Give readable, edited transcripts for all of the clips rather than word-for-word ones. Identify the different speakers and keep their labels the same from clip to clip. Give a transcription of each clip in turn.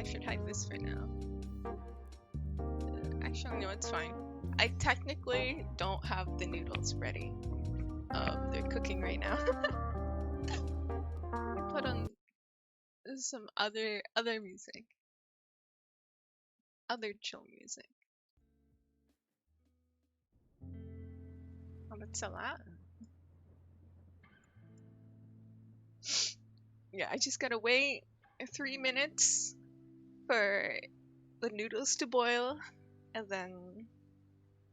Speaker 1: should hide this for now. Actually, no, it's fine. I technically don't have the noodles ready. They're cooking right now. I put on some other music. Other chill music. Oh, that's a lot. Yeah, I just gotta wait 3 minutes for the noodles to boil, and then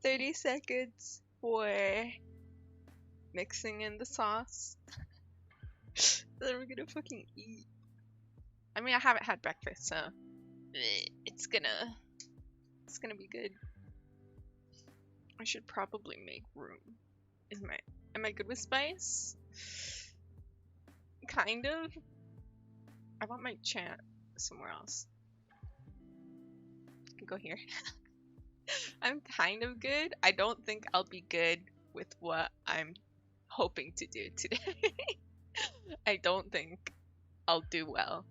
Speaker 1: 30 seconds for mixing in the sauce. Then we're gonna fucking eat. I mean, I haven't had breakfast, so it's gonna be good. I should probably make room. Am I good with spice? Kind of. I want my chant somewhere else. I can go here. I'm kind of good. I don't think I'll be good with what I'm hoping to do today. I don't think I'll do well.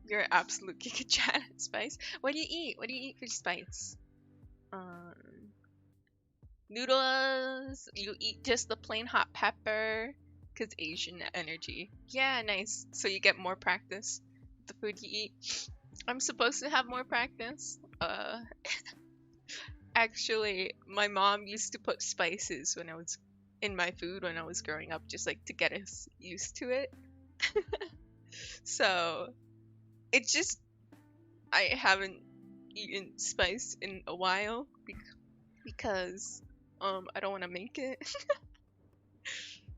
Speaker 1: You're an absolute giga chat spice. What do you eat? What do you eat for spice? Noodles. You eat just the plain hot pepper, cause Asian energy. Yeah, nice. So you get more practice with the food you eat. I'm supposed to have more practice. Actually, my mom used to put spices when I was in my food when I was growing up, just like to get us used to it. So it's just I haven't eaten spice in a while because I don't want to make it.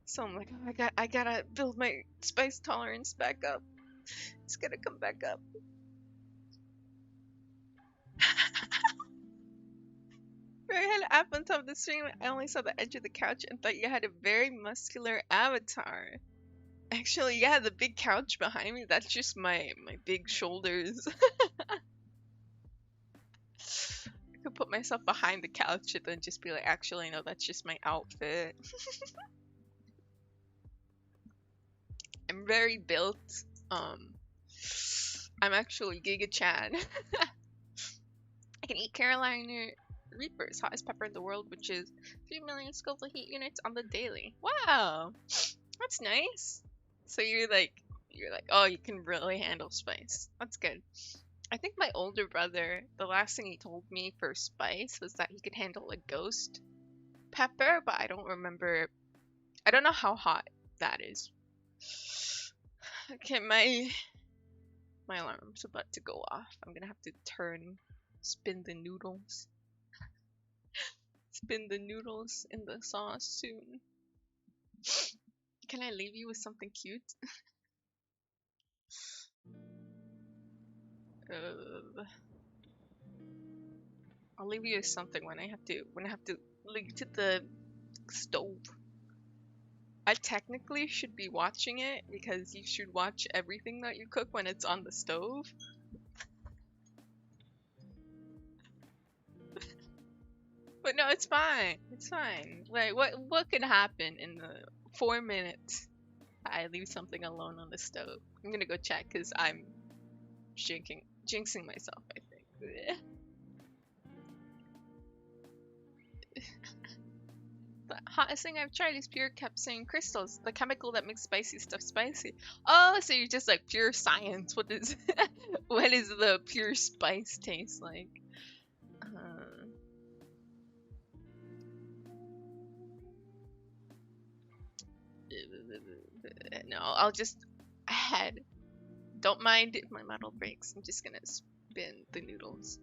Speaker 1: So I'm like, oh, I gotta build my spice tolerance back up. It's gotta come back up. I had an app on top of the stream. I only saw the edge of the couch and thought you had a very muscular avatar. Actually, yeah, the big couch behind me, that's just my big shoulders. I could put myself behind the couch and then just be like, actually, no, that's just my outfit. I'm very built. I'm actually Giga Chan. I can eat Carolina Reapers, hottest pepper in the world, which is 3 million Scoville heat units on the daily. Wow, that's nice. So you're like, oh, you can really handle spice. That's good. I think my older brother, the last thing he told me for spice was that he could handle a ghost pepper, but I don't remember. I don't know how hot that is. Okay, my alarm's about to go off. I'm gonna have to spin the noodles. Spin the noodles in the sauce soon. Can I leave you with something cute? I'll leave you with something when I have to leave to the stove. I technically should be watching it because you should watch everything that you cook when it's on the stove. But no, it's fine. It's fine. Like what could happen in the 4 minutes I leave something alone on the stove? I'm gonna go check because I'm jinxing myself, I think. The hottest thing I've tried is pure capsaicin crystals, the chemical that makes spicy stuff spicy. Oh, so you're just like pure science. What is what is the pure spice taste like? No, I'll just head. Don't mind if my model breaks. I'm just gonna spin the noodles.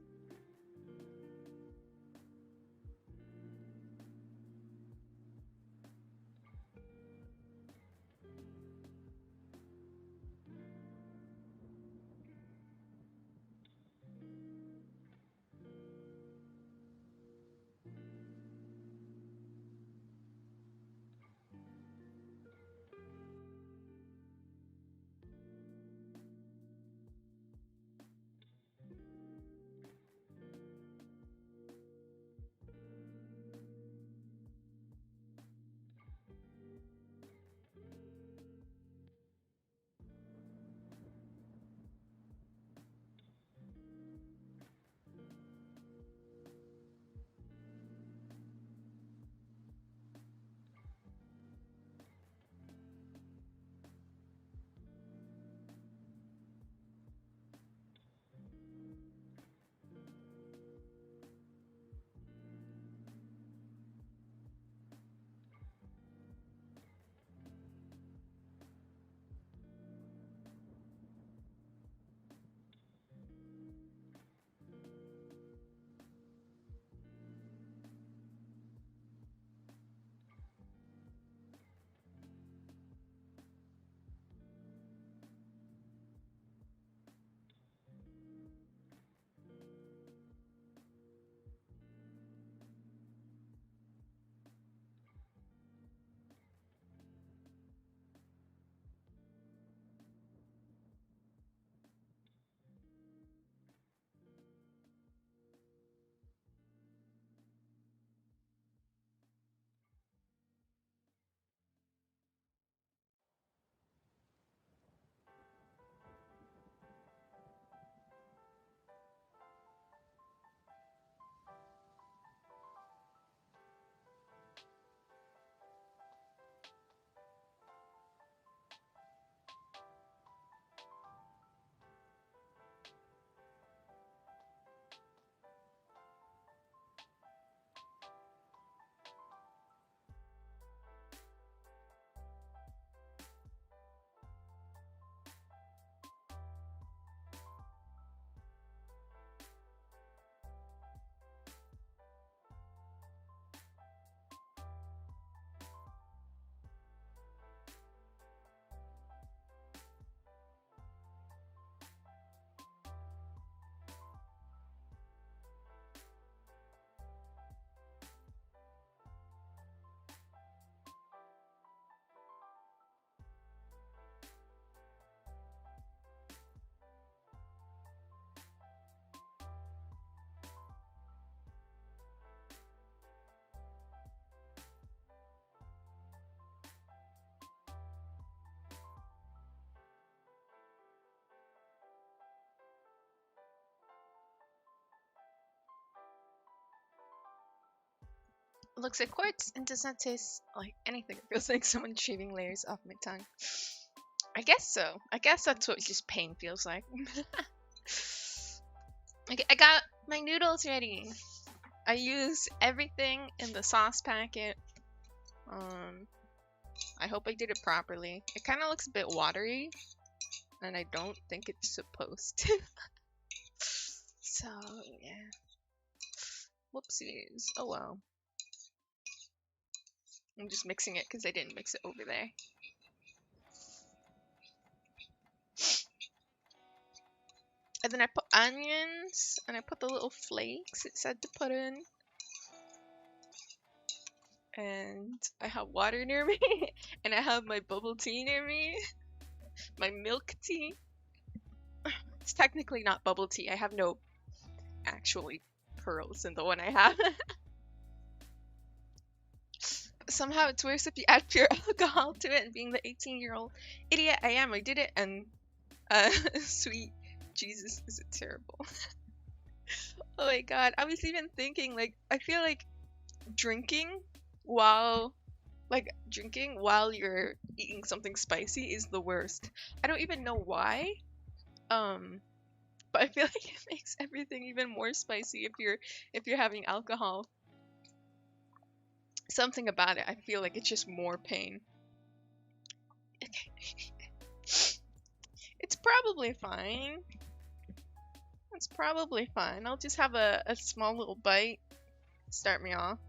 Speaker 1: looks like quartz and does not taste like anything. It feels like someone shaving layers off my tongue. I guess so. I guess that's what just pain feels like. Okay, I got my noodles ready. I used everything in the sauce packet. I hope I did it properly. It kind of looks a bit watery, and I don't think it's supposed to. So, yeah. Whoopsies. Oh well. I'm just mixing it because I didn't mix it over there. And then I put onions, and I put the little flakes it said to put in. And I have water near me, and I have my bubble tea near me. My milk tea. It's technically not bubble tea. I have no actually pearls in the one I have. Somehow it's worse if you add pure alcohol to it, and being the 18-year-old idiot I am, I did it, and sweet Jesus, is it terrible. Oh my god, I was even thinking, like, I feel like drinking while you're eating something spicy is the worst. I don't even know why, but I feel like it makes everything even more spicy if you're having alcohol. Something about it, I feel like it's just more pain. It's probably fine. It's probably fine. I'll just have a small little bite. Start me off.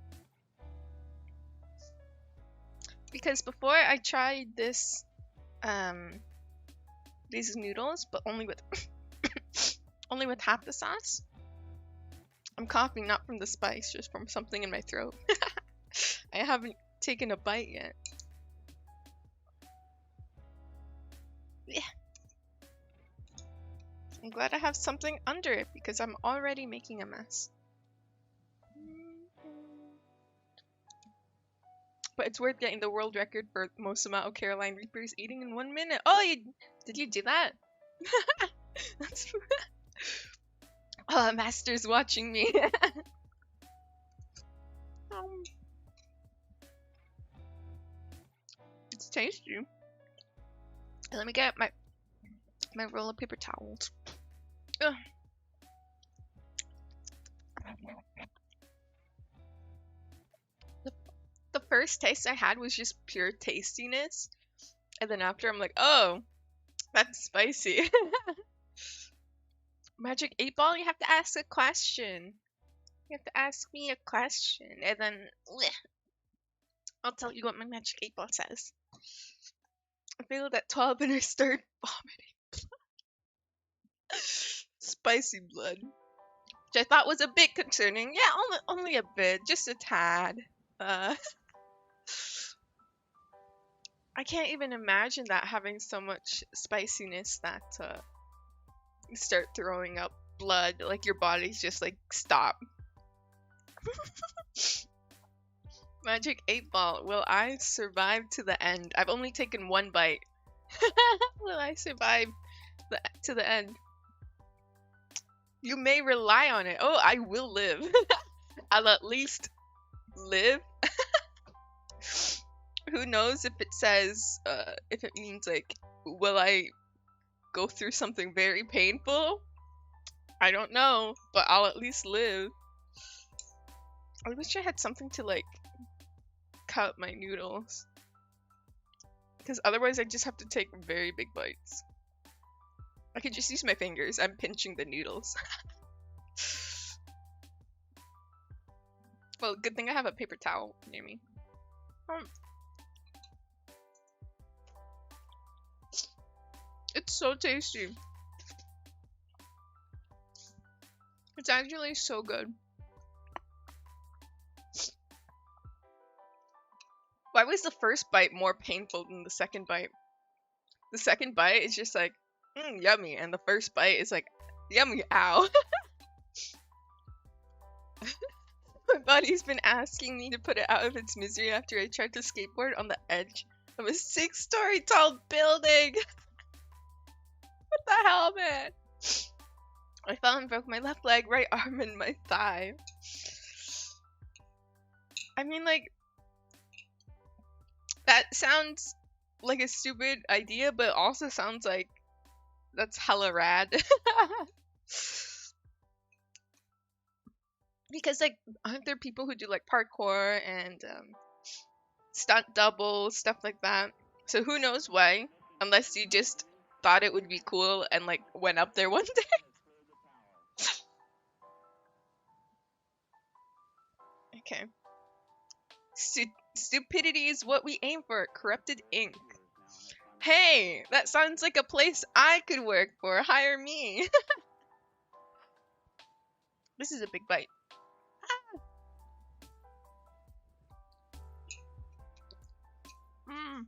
Speaker 1: Because before I tried this, these noodles, but only with only with half the sauce. I'm coughing not from the spice, just from something in my throat. I haven't taken a bite yet. Yeah. I'm glad I have something under it because I'm already making a mess. But it's worth getting the world record for most amount of Carolina Reapers eating in 1 minute. Oh, did you do that? That's oh, Master's watching me. It's tasty. Let me get my roll of paper towels. Ugh. The first taste I had was just pure tastiness, and then after I'm like, oh, that's spicy. Magic 8 Ball, you have to ask a question. You have to ask me a question, and then I'll tell you what my Magic 8 Ball says. I feel that 12 and I start vomiting blood. Spicy blood. Which I thought was a bit concerning. Yeah, only a bit, just a tad. I can't even imagine that having so much spiciness that you start throwing up blood, like your body's just like, stop. Magic 8 Ball, will I survive to the end? I've only taken one bite. Will I survive to the end? You may rely on it. Oh, I will live. I'll at least live. Who knows if it says, if it means like, will I go through something very painful? I don't know, but I'll at least live. I wish I had something to like cut my noodles, because otherwise I just have to take very big bites. I could just use my fingers. I'm pinching the noodles. Well, good thing I have a paper towel near me. It's so tasty. It's actually so good. Why was the first bite more painful than the second bite? The second bite is just like, yummy, and the first bite is like, yummy, ow. My body's been asking me to put it out of its misery after I tried to skateboard on the edge of a 6-story tall building. What the hell, man? I fell and broke my left leg, right arm, and my thigh. I mean, like, that sounds like a stupid idea, but also sounds like that's hella rad. Because, like, aren't there people who do, like, parkour and stunt double, stuff like that? So who knows why? Unless you just thought it would be cool and, like, went up there one day. Okay. Stupidity is what we aim for. Corrupted ink. Hey, that sounds like a place I could work for. Hire me. This is a big bite. Mm.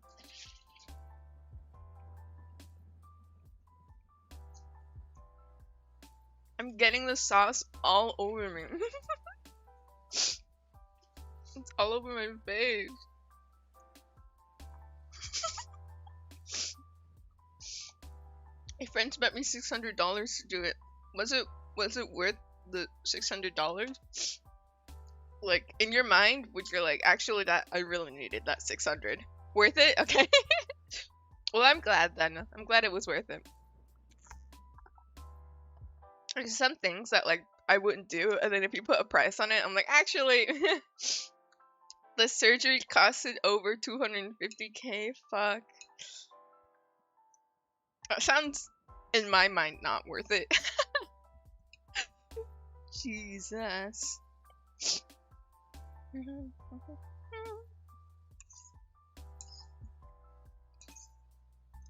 Speaker 1: I'm getting the sauce all over me. It's all over my face. My friends bet me $600 to do it. Was it worth the $600? Like, in your mind, would you're like, actually, that I really needed that 600. Worth it? Okay. Well, I'm glad then. I'm glad it was worth it. There's some things that, like, I wouldn't do, and then if you put a price on it, I'm like, actually, the surgery costed over 250K. Fuck. That sounds, in my mind, not worth it. Jesus.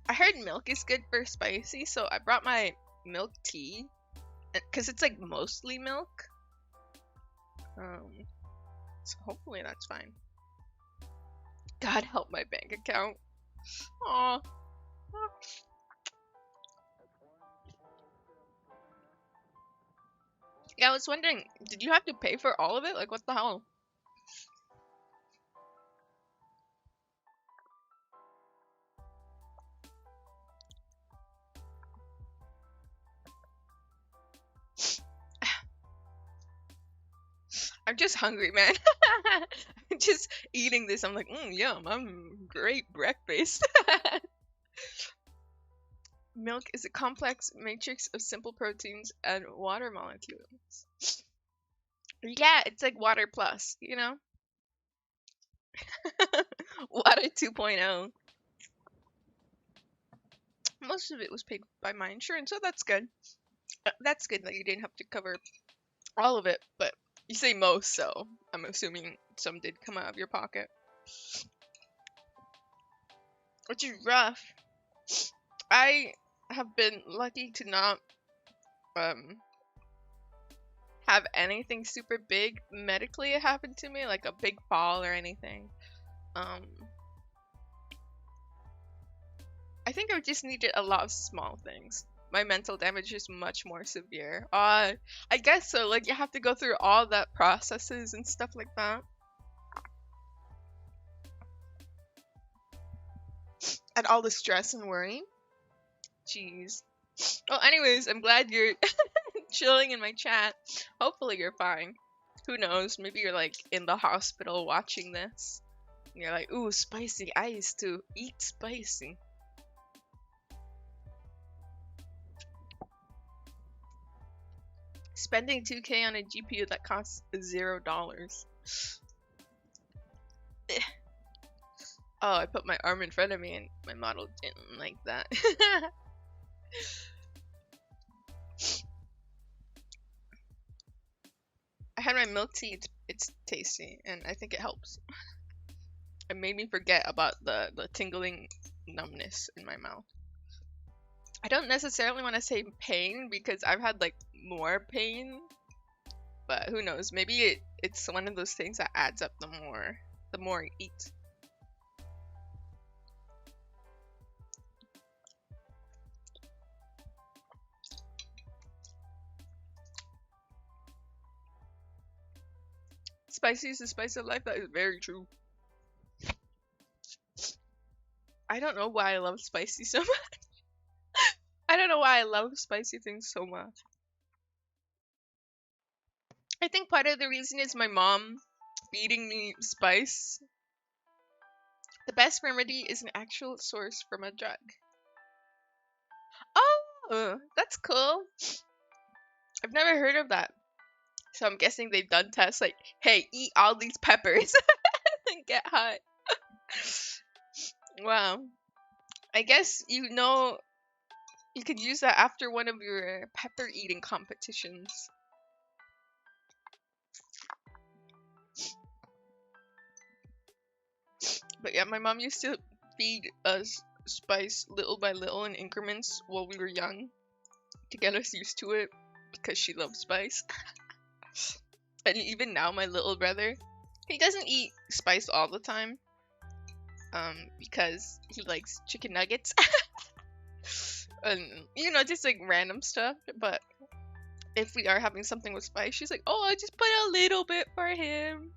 Speaker 1: I heard milk is good for spicy, so I brought my milk tea, because it's like mostly milk. So hopefully that's fine. God help my bank account. Aw. Yeah, I was wondering, did you have to pay for all of it? Like, what the hell? I'm just hungry, man. I'm just eating this. I'm like, yum, I'm great breakfast. Milk is a complex matrix of simple proteins and water molecules. Yeah, it's like water plus, you know? Water 2.0. Most of it was paid by my insurance, so that's good. That's good that you didn't have to cover all of it, but you say most, so I'm assuming some did come out of your pocket. Which is rough. I have been lucky to not have anything super big medically happen to me, like a big fall or anything. I think I just needed a lot of small things. My mental damage is much more severe. I guess so. Like, you have to go through all that processes and stuff like that. And all the stress and worry. Jeez. Well, anyways, I'm glad you're chilling in my chat. Hopefully you're fine. Who knows? Maybe you're like in the hospital watching this. And you're like, ooh, spicy. I used to eat spicy. Spending 2K on a GPU that costs $0. Oh, I put my arm in front of me and my model didn't like that. I had my milk tea, it's tasty, and I think it helps. It made me forget about the tingling numbness in my mouth. I don't necessarily want to say pain because I've had like more pain, but who knows? Maybe it's one of those things that adds up the more you eat. Spicy is the spice of life. That is very true. I don't know why I love spicy so much. I don't know why I love spicy things so much. I think part of the reason is my mom feeding me spice. The best remedy is an actual source from a drug. Oh, that's cool. I've never heard of that. So I'm guessing they've done tests like, hey, eat all these peppers and get high. Wow. I guess you could use that after one of your pepper eating competitions. But yeah, my mom used to feed us spice little by little in increments while we were young to get us used to it because she loves spice. And even now, my little brother, he doesn't eat spice all the time because he likes chicken nuggets and just like random stuff. But if we are having something with spice, she's like, oh, I just put a little bit for him.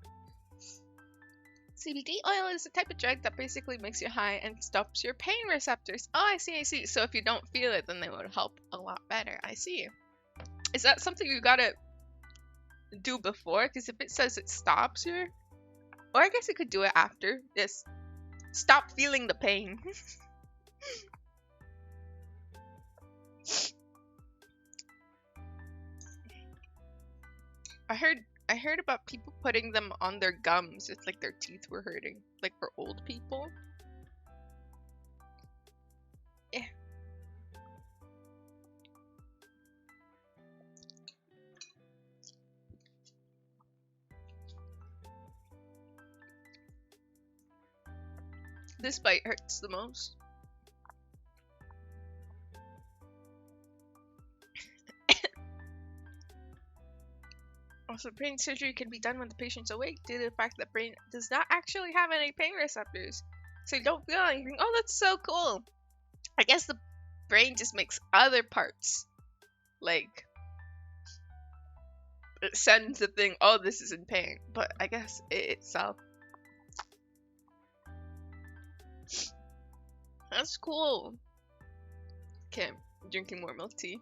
Speaker 1: CBD oil is a type of drug that basically makes you high and stops your pain receptors. Oh, I see. So if you don't feel it, then they would help a lot better. I see. Is that something you gotta do before? Because if it says it stops you, or I guess you could do it after. Just stop feeling the pain. I heard about people putting them on their gums if like their teeth were hurting, like for old people. Yeah. This bite hurts the most. Also, brain surgery can be done when the patient's awake due to the fact that brain does not actually have any pain receptors. So you don't feel anything. Oh, that's so cool. I guess the brain just makes other parts. Like, it sends the thing, oh, this is in pain. But I guess it itself. That's cool. Okay, I'm drinking more milk tea.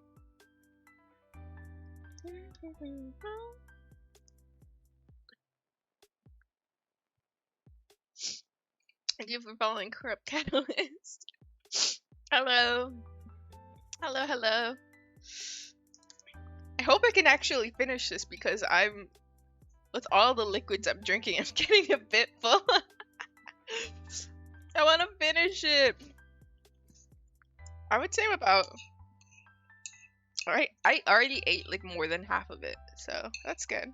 Speaker 1: Thank you for following Corrupt Catalyst. Hello. Hello. I hope I can actually finish this because with all the liquids I'm drinking, I'm getting a bit full. I want to finish it. I would say alright, I already ate like more than half of it, so that's good.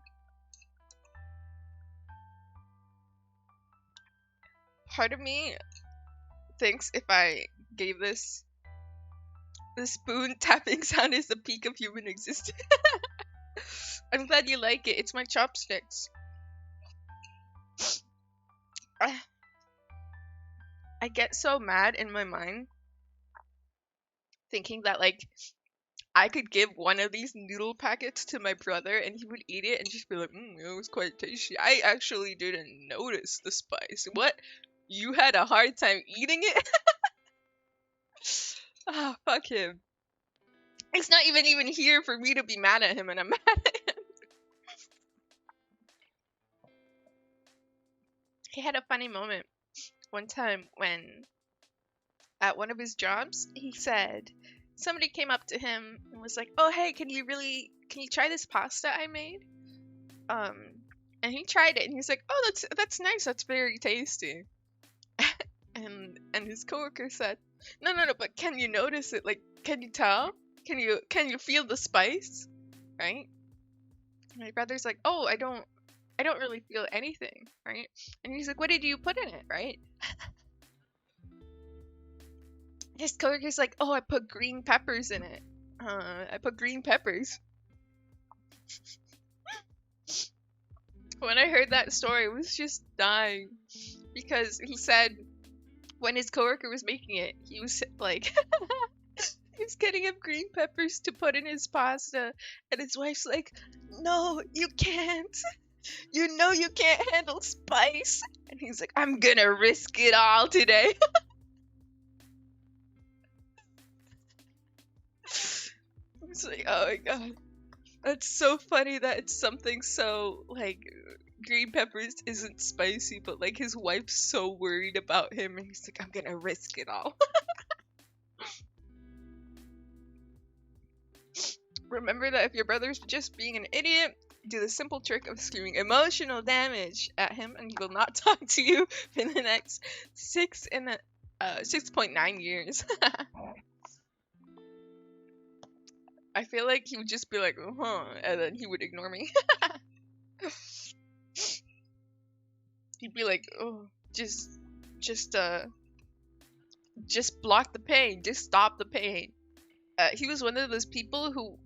Speaker 1: Part of me thinks if I gave this the spoon tapping sound is the peak of human existence. I'm glad you like it. It's my chopsticks. I get so mad in my mind thinking that like I could give one of these noodle packets to my brother and he would eat it and just be like, it was quite tasty. I actually didn't notice the spice. What? You had a hard time eating it? Ah, fuck him. It's not even here for me to be mad at him, and I'm mad at him. He had a funny moment one time when at one of his jobs, he said somebody came up to him and was like, "Oh, hey, can you try this pasta I made?" And he tried it and he's like, "Oh, that's nice. That's very tasty." and his coworker said, "No, but can you notice it? Like, can you tell? Can you feel the spice?" Right? My brother's like, "Oh, I don't really feel anything," right? And he's like, "What did you put in it?" Right? His coworker's like, "Oh, I put green peppers in it. I put green peppers." When I heard that story, I was just dying because he said when his coworker was making it, he was like, he was getting him green peppers to put in his pasta, and his wife's like, "No, you can't. You know you can't handle spice." And he's like, "I'm gonna risk it all today." It's like, oh my god. That's so funny that it's something so, like, green peppers isn't spicy, but like his wife's so worried about him, and he's like, I'm gonna risk it all. Remember that if your brother's just being an idiot, do the simple trick of screaming emotional damage at him, and he will not talk to you for the next 6.9 years. I feel like he would just be like, and then he would ignore me. He'd be like, oh, just block the pain, just stop the pain. He was one of those people who,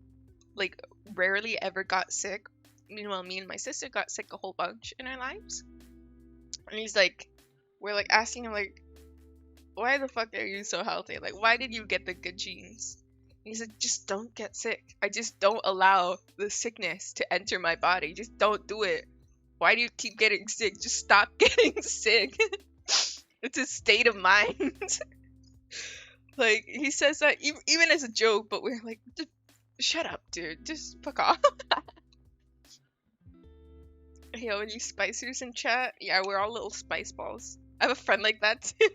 Speaker 1: like, rarely ever got sick. Meanwhile, me and my sister got sick a whole bunch in our lives. And he's like, we're like asking him, like, why the fuck are you so healthy? Like, why did you get the good genes? And he's like, just don't get sick. I just don't allow the sickness to enter my body. Just don't do it. Why do you keep getting sick? Just stop getting sick. It's a state of mind. Like, he says that even as a joke, but we're like, shut up, dude. Just fuck off. Yo, any spicers in chat? Yeah, we're all little spice balls. I have a friend like that too.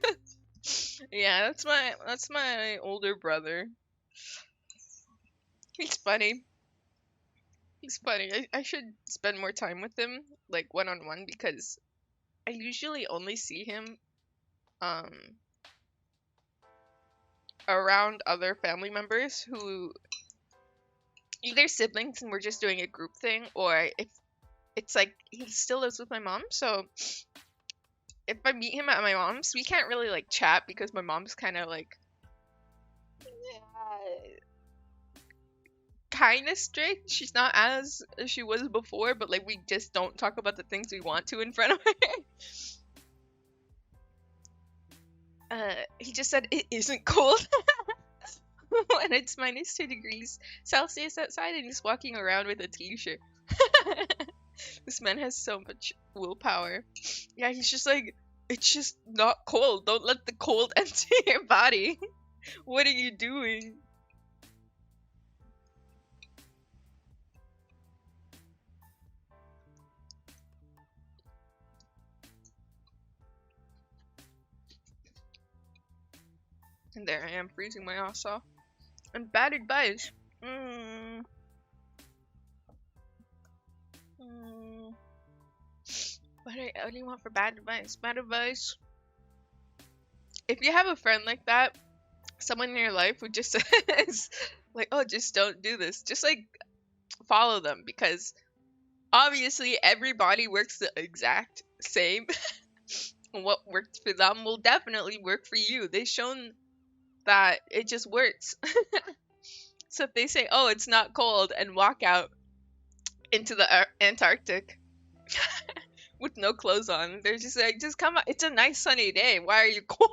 Speaker 1: Yeah, that's my older brother. He's funny. He's funny. I should spend more time with him, like one-on-one, because I usually only see him around other family members who either siblings and we're just doing a group thing, or if it's like he still lives with my mom, so if I meet him at my mom's, we can't really like chat because my mom's kind of like kind of strict. She's not as she was before, but like we just don't talk about the things we want to in front of her. He just said it isn't cold when it's -2 degrees Celsius outside and he's walking around with a t-shirt. This man has so much willpower. Yeah, he's just like, it's just not cold. Don't let the cold enter your body. What are you doing? And there I am, freezing my ass off. And bad advice. What do you want for bad advice? Bad advice. If you have a friend like that, someone in your life who just says, like, oh, just don't do this. Just, like, follow them. Because, obviously, everybody works the exact same. And what worked for them will definitely work for you. They've shown that it just works. So if they say, oh, it's not cold, and walk out into the Antarctic with no clothes on, they're just like, just come out. It's a nice sunny day. Why are you cold?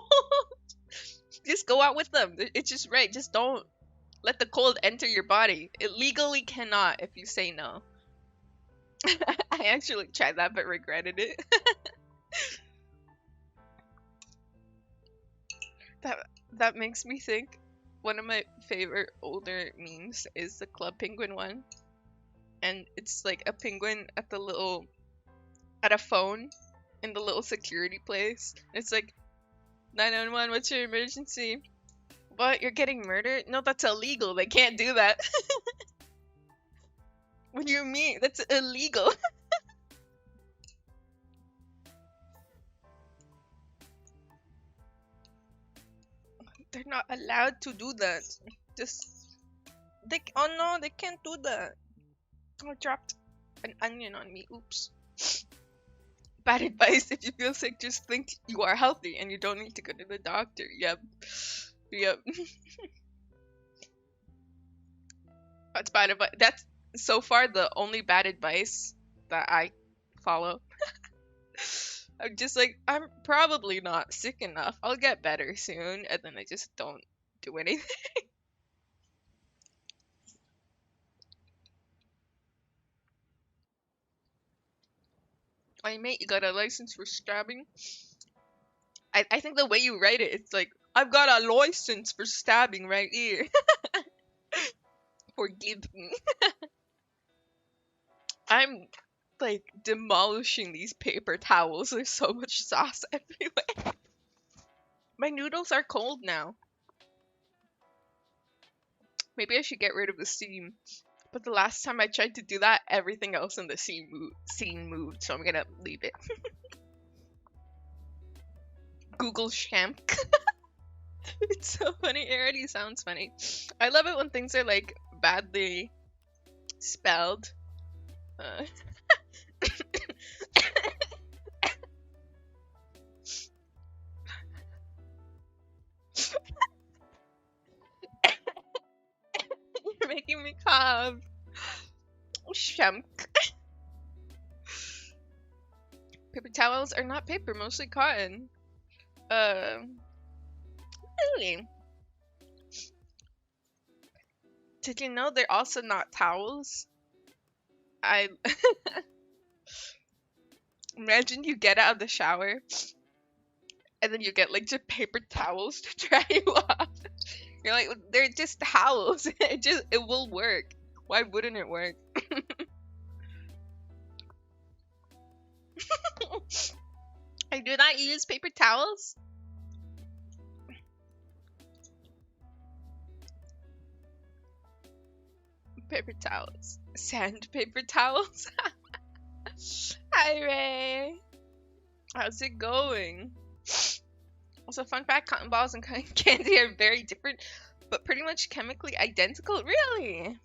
Speaker 1: Just go out with them. It's just right. Just don't let the cold enter your body. It legally cannot if you say no. I actually tried that but regretted it. That makes me think one of my favorite older memes is the Club Penguin one. And it's like a penguin at a phone in the little security place. It's like, 911, what's your emergency? What, you're getting murdered? No, that's illegal. They can't do that. What do you mean? That's illegal. They're not allowed to do that. Oh no, they can't do that. I dropped an onion on me. Oops. Bad advice. If you feel sick, just think you are healthy and you don't need to go to the doctor. Yep. That's bad advice. That's so far the only bad advice that I follow. I'm just like, I'm probably not sick enough. I'll get better soon. And then I just don't do anything. Hey mate, you got a license for stabbing? I think the way you write it, it's like, I've got a license for stabbing right here. Forgive me. I'm like demolishing these paper towels. There's so much sauce everywhere. My noodles are cold now. Maybe I should get rid of the steam. But the last time I tried to do that, everything else in the scene moved, so I'm gonna leave it. Google Shamp. It's so funny. It already sounds funny. I love it when things are like badly spelled. Uh, You're making me cough. Shamp. Paper towels are not paper, mostly cotton. Really? Did you know they're also not towels? I imagine you get out of the shower and then you get like just paper towels to dry you off. You're like, they're just towels. It will work. Why wouldn't it work? I do not use paper towels. Paper towels. Sandpaper towels. Hi, Ray. How's it going? Also, fun fact, cotton balls and cotton candy are very different, but pretty much chemically identical. Really?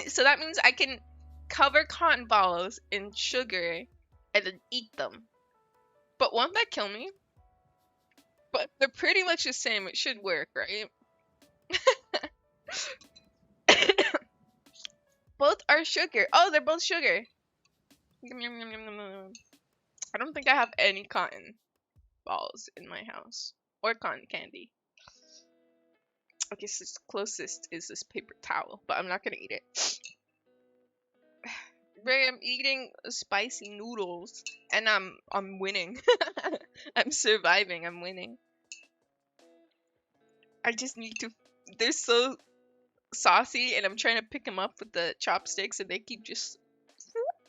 Speaker 1: So that means I can cover cotton balls in sugar and then eat them. But won't that kill me? But they're pretty much the same. It should work, right? Both are sugar. Oh, they're both sugar. I don't think I have any cotton balls in my house. Or cotton candy. I guess the closest is this paper towel, but I'm not gonna eat it. Ray, I'm eating spicy noodles, and I'm winning. I'm surviving. I'm winning. I just need to. They're so saucy, and I'm trying to pick them up with the chopsticks, and they keep just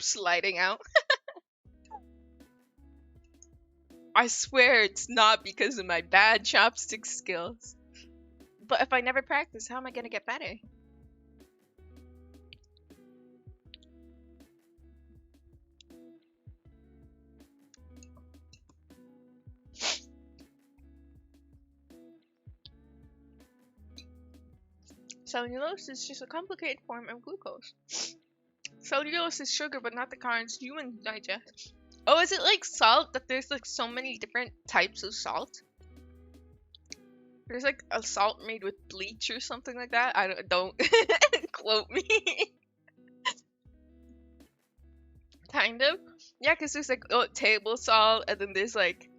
Speaker 1: sliding out. I swear it's not because of my bad chopstick skills. But if I never practice, how am I gonna get better? Cellulose is just a complicated form of glucose. Cellulose is sugar, but not the kinds humans digest. Oh, is it like salt that there's like so many different types of salt? There's like a salt made with bleach or something like that. I don't quote me. Kind of. Yeah, because there's like table salt, and then there's like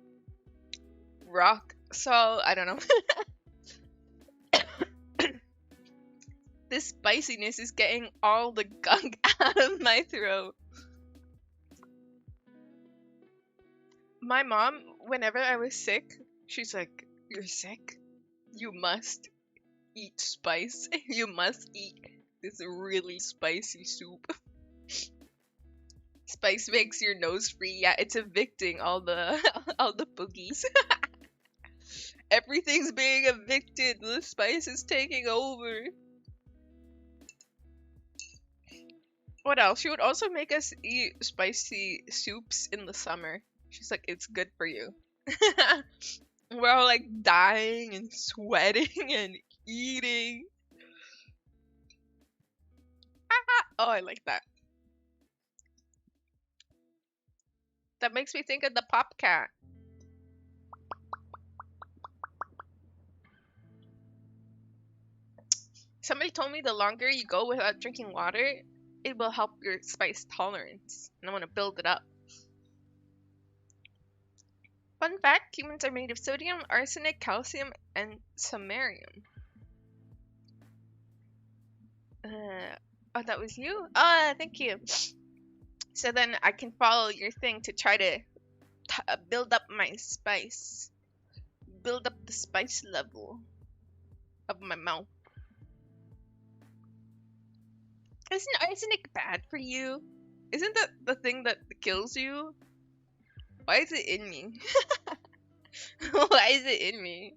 Speaker 1: rock salt. I don't know. This spiciness is getting all the gunk out of my throat. My mom, whenever I was sick, she's like, "You're sick? You must eat spice. You must eat this really spicy soup." Spice makes your nose free. Yeah, it's evicting all the all the boogies. Everything's being evicted. The spice is taking over. What else? She would also make us eat spicy soups in the summer. She's like, it's good for you. We're all like dying and sweating and eating. Oh, I like that. That makes me think of the Pop Cat. Somebody told me the longer you go without drinking water, it will help your spice tolerance. And I want to build it up. Fun fact, humans are made of sodium, arsenic, calcium, and samarium. Oh, that was you? Thank you. So then I can follow your thing to try to build up my spice. Build up the spice level of my mouth. Isn't arsenic bad for you? Isn't that the thing that kills you? Why is it in me? Why is it in me?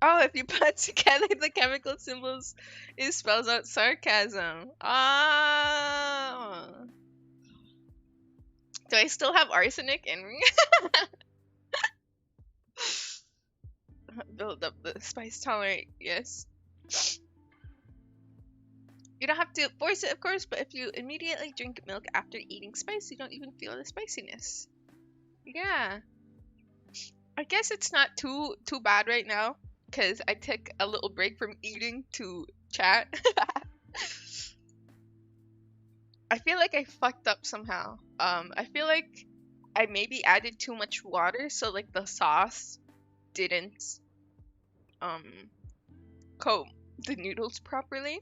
Speaker 1: Oh, if you put together the chemical symbols, it spells out sarcasm. Ah. Do I still have arsenic in me? Build up the spice tolerance. Yes. You don't have to force it, of course, but if you immediately drink milk after eating spice, you don't even feel the spiciness. Yeah. I guess it's not too bad right now because I took a little break from eating to chat. I feel like I fucked up somehow. I feel like I maybe added too much water, so like the sauce didn't um coat the noodles properly.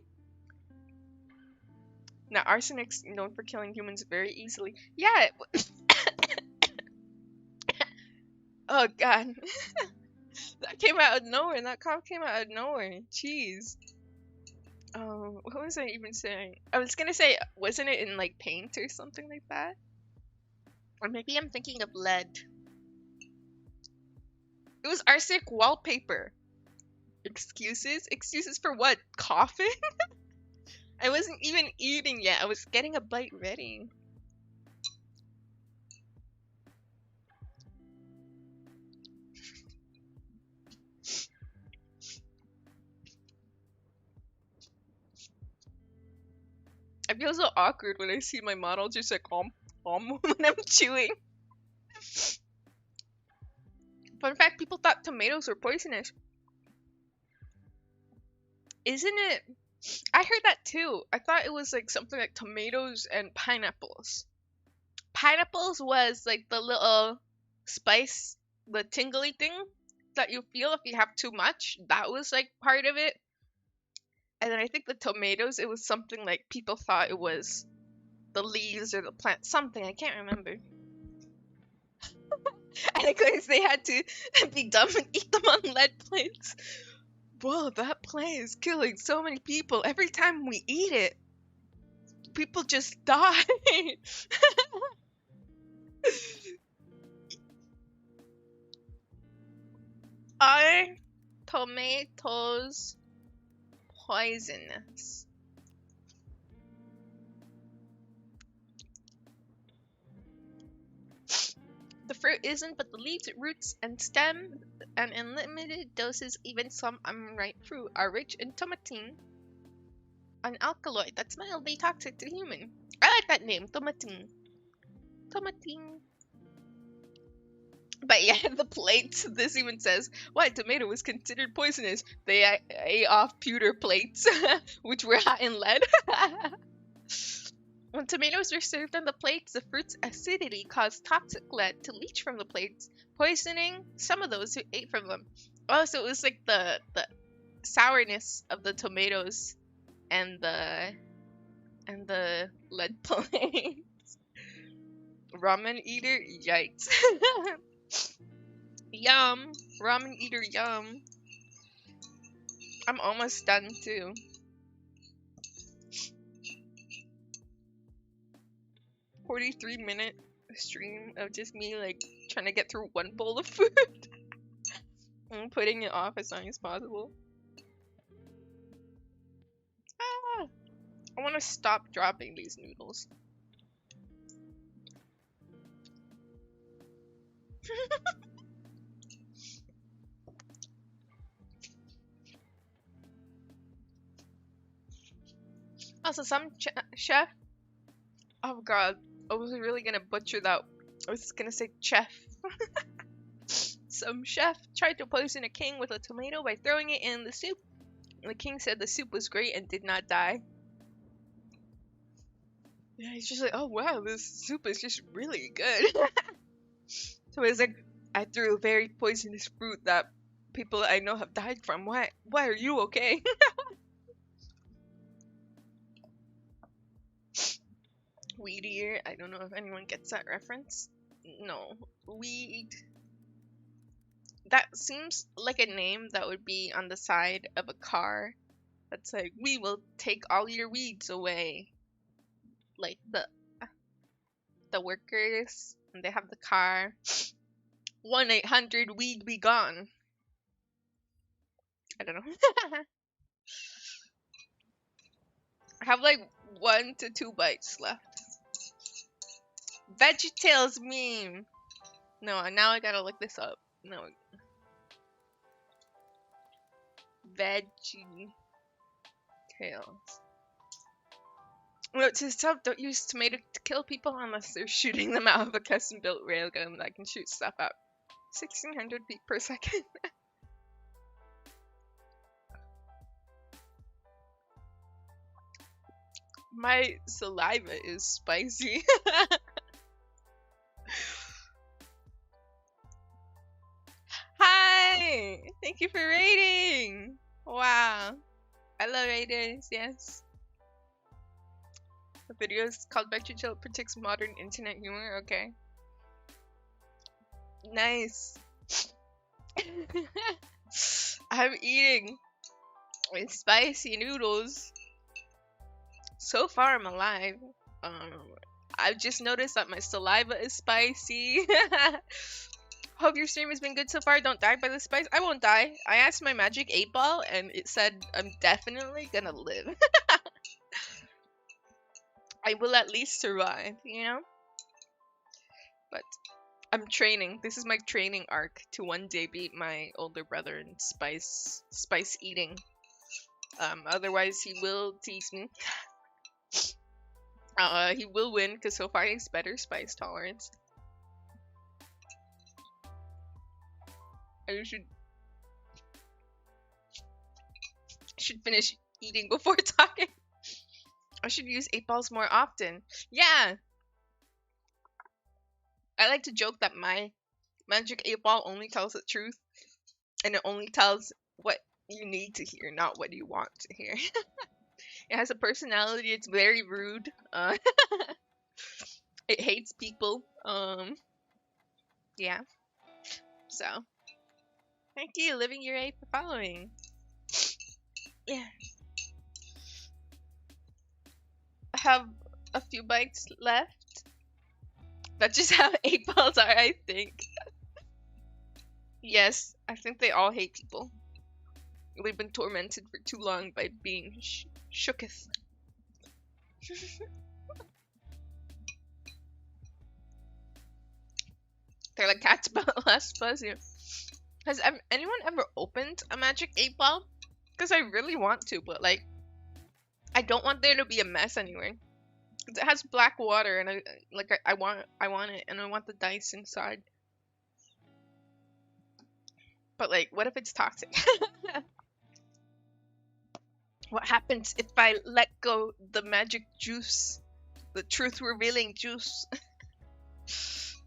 Speaker 1: Now arsenic's known for killing humans very easily. Yeah. Oh god. That came out of nowhere. That cough came out of nowhere. Jeez. What was I even saying? I was gonna say, wasn't it in like paint or something like that? Or maybe I'm thinking of lead. It was arsenic wallpaper. Excuses? Excuses for what? Coughing? I wasn't even eating yet. I was getting a bite ready. I feel so awkward when I see my model just like when I'm chewing. Fun fact, people thought tomatoes were poisonous. Isn't it? I heard that too. I thought it was like something like tomatoes and pineapples. Pineapples was like the little spice, the tingly thing that you feel if you have too much. That was like part of it. And then I think the tomatoes, it was something like people thought it was the leaves or the plant, something. I can't remember. And of course, they had to be dumb and eat them on lead plates. Whoa, that plant is killing so many people. Every time we eat it, people just die. Are tomatoes poisonous? The fruit isn't, but the leaves, roots, and stem, and in limited doses, even some unripe fruit, are rich in tomatine, an alkaloid that's mildly toxic to human. I like that name, tomatine. Tomatine. But yeah, the plates, this even says, why tomato was considered poisonous. They ate off pewter plates, which were hot in lead. When tomatoes were served on the plates, the fruit's acidity caused toxic lead to leach from the plates, poisoning some of those who ate from them. Oh, so it was like the sourness of the tomatoes and the lead plates. Ramen eater, yikes. Yum. Ramen eater, yum. I'm almost done too. 43-minute stream of just me like trying to get through one bowl of food and putting it off as long as possible. Ah, I want to stop dropping these noodles. Also, some chef. Oh god, I was really gonna butcher that. I was gonna say chef. Some chef tried to poison a king with a tomato by throwing it in the soup. And the king said the soup was great and did not die. Yeah, he's just like, oh wow, this soup is just really good. So he's like, I threw a very poisonous fruit that people I know have died from. Why are you okay? Weedier. I don't know if anyone gets that reference. No. Weed. That seems like a name that would be on the side of a car. That's like, we will take all your weeds away. like the workers, and they have the car. 1-800 weed be gone. I don't know. I have like 1 to 2 bites left. VeggieTales meme. No, now I gotta look this up. No. VeggieTales. No, it says don't use tomato to kill people unless they're shooting them out of a custom-built railgun that can shoot stuff up 1,600 feet per second. My saliva is spicy. Hi! Thank you for rating! Wow. I love ratings, yes. The video is called VeggieTales Predicts Modern Internet Humor, okay. Nice. I'm eating with spicy noodles. So far I'm alive. I've just noticed that my saliva is spicy. Hope your stream has been good so far. Don't die by the spice. I won't die. I asked my magic 8-ball and it said I'm definitely gonna live. I will at least survive, you know? But I'm training. This is my training arc to one day beat my older brother in spice eating. Otherwise he will tease me. He will win because so far he's better spice tolerance. I should finish eating before talking. I should use 8-balls more often. Yeah. I like to joke that my magic 8-ball only tells the truth, and it only tells what you need to hear, not what you want to hear. It has a personality. It's very rude. It hates people. Yeah. So, thank you, Living Your A, for following. Yeah. I have a few bites left. That's just how 8-balls are, I think. Yes, I think they all hate people. We've been tormented for too long by being shooketh. They're like cats but less fuzzy. Has anyone ever opened a magic 8-ball? Because I really want to, but like, I don't want there to be a mess anywhere. It has black water, and I want it, and I want the dice inside. But like, what if it's toxic? What happens if I let go the magic juice, the truth revealing juice?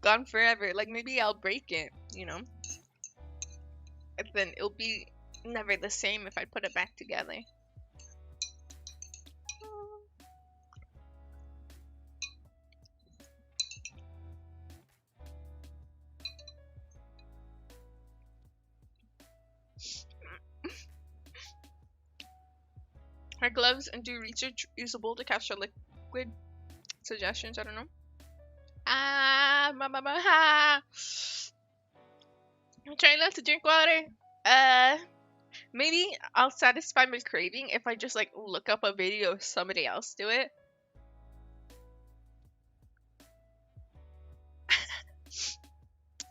Speaker 1: Gone forever. Like, maybe I'll break it, you know? And then it'll be never the same if I put it back together. Wear gloves and do research usable to capture liquid suggestions. I don't know. I'm trying not to drink water. Maybe I'll satisfy my craving if I just like look up a video of somebody else do it.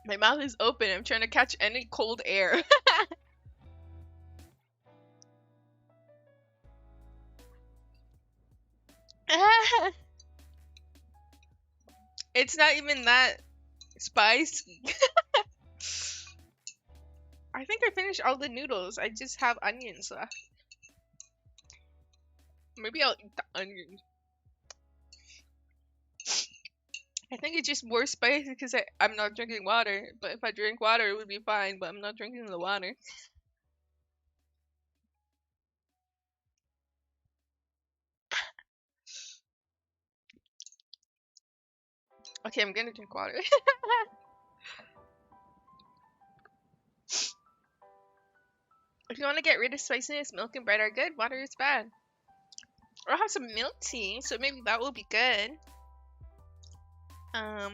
Speaker 1: My mouth is open. I'm trying to catch any cold air. It's not even that spicy. I think I finished all the noodles. I just have onions left. Maybe I'll eat the onions. I think it's just more spicy because I'm not drinking water. But if I drink water, it would be fine. But I'm not drinking the water. Okay, I'm gonna drink water. If you want to get rid of spiciness, milk and bread are good. Water is bad. I'll have some milk tea, so maybe that will be good. I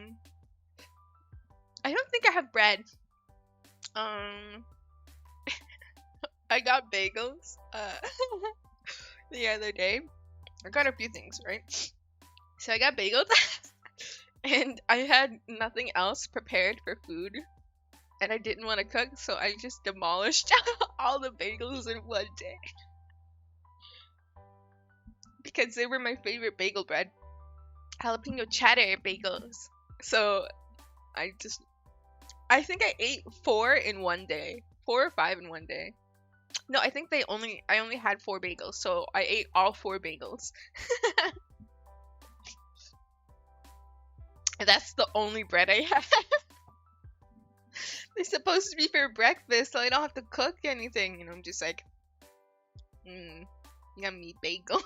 Speaker 1: don't think I have bread. I got bagels the other day. I got a few things, right? So I got bagels and I had nothing else prepared for food and I didn't want to cook, so I just demolished all the bagels in one day because they were my favorite bagel bread. Jalapeno cheddar bagels. So I think I ate 4 in one day. 4 or 5 in one day. No, I think I only had 4 bagels, so I ate all 4 bagels. That's the only bread I had. They're supposed to be for breakfast, so I don't have to cook anything. And I'm just like, yummy bagel.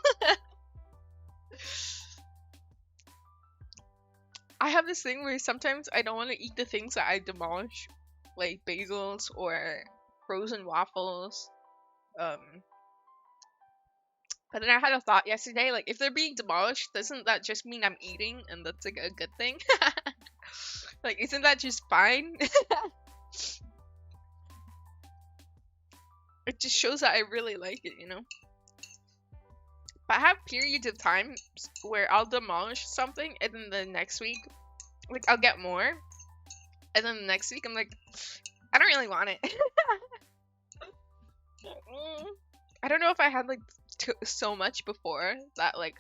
Speaker 1: I have this thing where sometimes I don't want to eat the things that I demolish, like bagels or frozen waffles. But then I had a thought yesterday, like, if they're being demolished, doesn't that just mean I'm eating, and that's like a good thing? Like, isn't that just fine? It just shows that I really like it, you know? But I have periods of time where I'll demolish something, and then the next week, like, I'll get more, and then the next week, I'm like, I don't really want it. I don't know if I had, like, so much before that, like,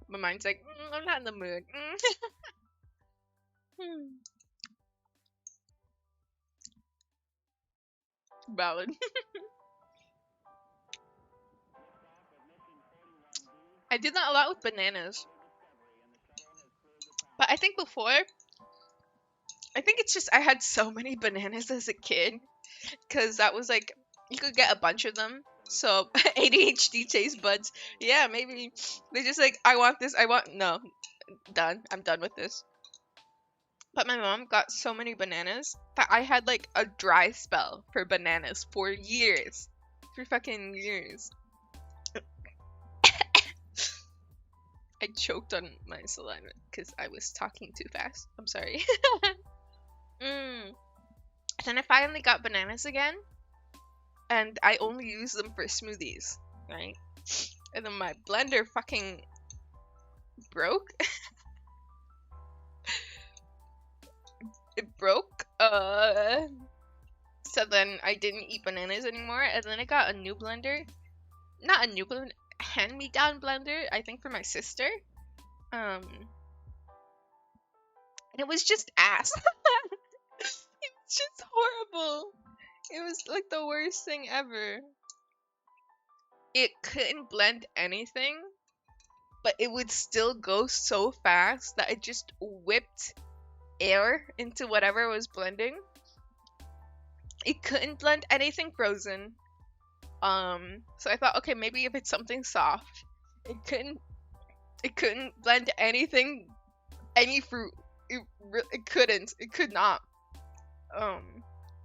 Speaker 1: my mind's like, I'm not in the mood. Valid. I did that a lot with bananas. But I think before, I think it's just I had so many bananas as a kid. Because that was like, you could get a bunch of them. So, ADHD taste buds. Yeah, maybe they're just like, I want this, no. Done. I'm done with this. But my mom got so many bananas that I had like a dry spell for bananas for years. For fucking years. I choked on my saliva because I was talking too fast. I'm sorry. Then I finally got bananas again. And I only use them for smoothies, right? And then my blender fucking broke. It broke. So then I didn't eat bananas anymore. And then I got a new blender. Not a new blender. Hand-me-down blender, I think, for my sister. And it was just ass. It was just horrible. It was like the worst thing ever. It couldn't blend anything, but it would still go so fast that it just whipped air into whatever was blending. It couldn't blend anything frozen. So I thought, okay, maybe if it's something soft. It couldn't blend anything, any fruit. It couldn't. It could not.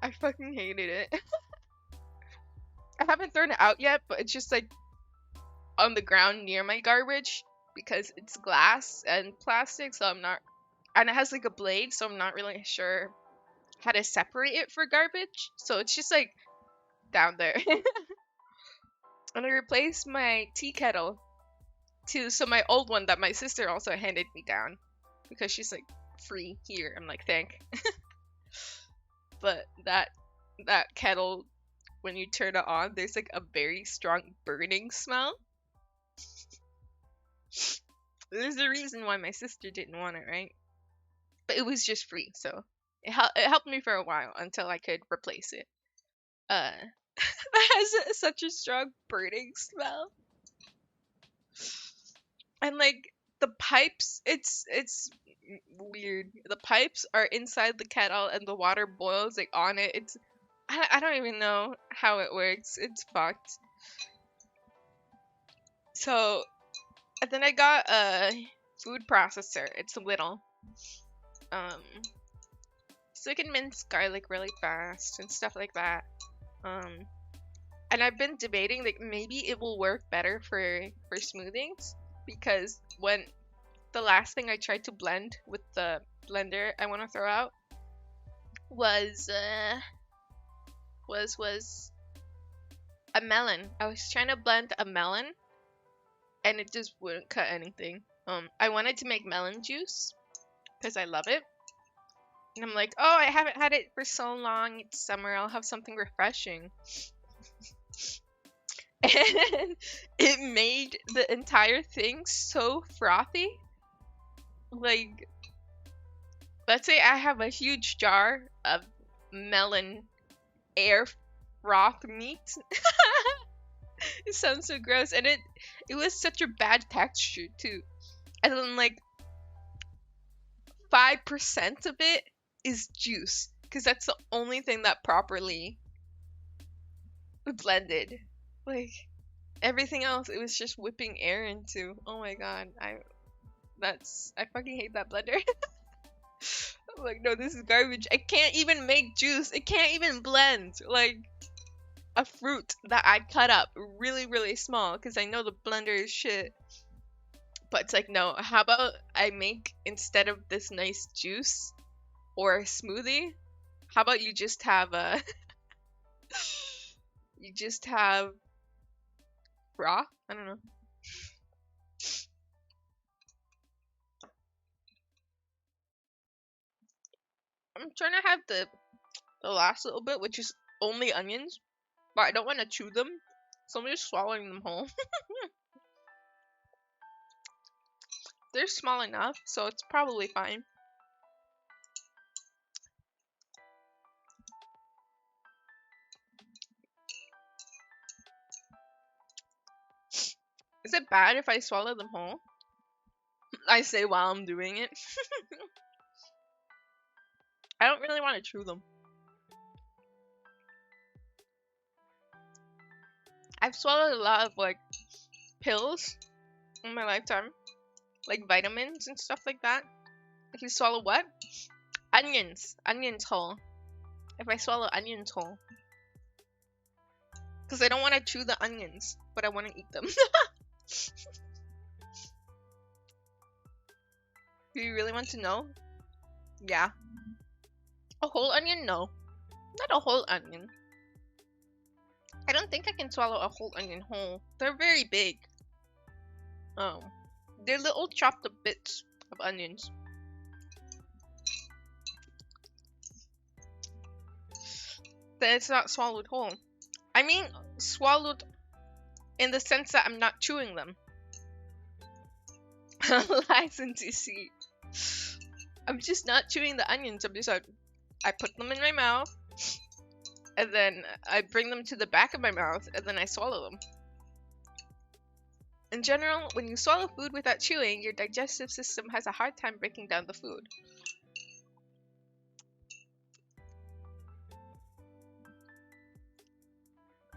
Speaker 1: I fucking hated it. I haven't thrown it out yet, but it's just like on the ground near my garbage because it's glass and plastic, so I'm not, and it has like a blade, so I'm not really sure how to separate it for garbage. So it's just like down there. And I replaced my tea kettle too, so my old one that my sister also handed me down because she's like, free here. I'm like, thank. But that kettle, when you turn it on, there's like a very strong burning smell. There's a reason why my sister didn't want it, right? But it was just free, so it helped me for a while until I could replace it. That has such a strong burning smell. And like the pipes, it's weird. The pipes are inside the kettle and the water boils like on it. I don't even know how it works. It's fucked. So, and then I got a food processor. It's little. So I can mince garlic really fast and stuff like that. And I've been debating like maybe it will work better for smoothies. because when the last thing I tried to blend with the blender I want to throw out was a melon. I was trying to blend a melon and it just wouldn't cut anything. I wanted to make melon juice because I love it. And I'm like, oh, I haven't had it for so long. It's summer. I'll have something refreshing. And it made the entire thing so frothy. Like, let's say I have a huge jar of melon air froth meat. It sounds so gross, and it was such a bad texture too. And then like 5% of it is juice, because that's the only thing that properly blended. Like everything else, it was just whipping air into. Oh my god, I fucking hate that blender. I'm like, no, this is garbage. I can't even make juice. It can't even blend like a fruit that I cut up really, really small because I know the blender is shit. But it's like, no, how about I make, instead of this nice juice or a smoothie, how about you just have a you just have broth? I don't know. I'm trying to have the last little bit, which is only onions, but I don't want to chew them, so I'm just swallowing them whole. They're small enough, so it's probably fine. Is it bad if I swallow them whole? I say while I'm doing it. I don't really want to chew them. I've swallowed a lot of like pills in my lifetime, like vitamins and stuff like that. If you swallow what? Onions whole. If I swallow onions whole, because I don't want to chew the onions, but I want to eat them. Do you really want to know? Yeah. A whole onion? No. Not a whole onion. I don't think I can swallow a whole onion whole. They're very big. Oh. They're little chopped up bits of onions. But it's not swallowed whole. I mean, swallowed in the sense that I'm not chewing them. Lies and deceit. I'm just not chewing the onions. I'm just like, I put them in my mouth, and then I bring them to the back of my mouth, and then I swallow them. In general, when you swallow food without chewing, your digestive system has a hard time breaking down the food.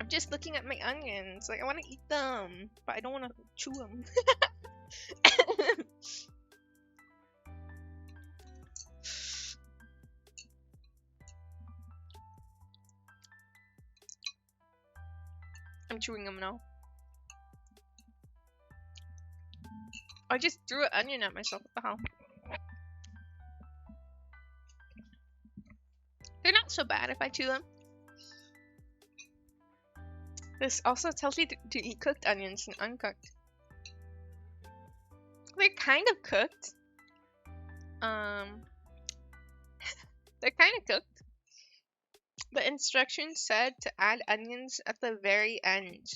Speaker 1: I'm just looking at my onions. Like, I want to eat them, but I don't want to chew them. I'm chewing them now. I just threw an onion at myself. What the hell? They're not so bad if I chew them. This also tells you to eat cooked onions and uncooked. They're kind of cooked. They're kind of cooked. The instructions said to add onions at the very end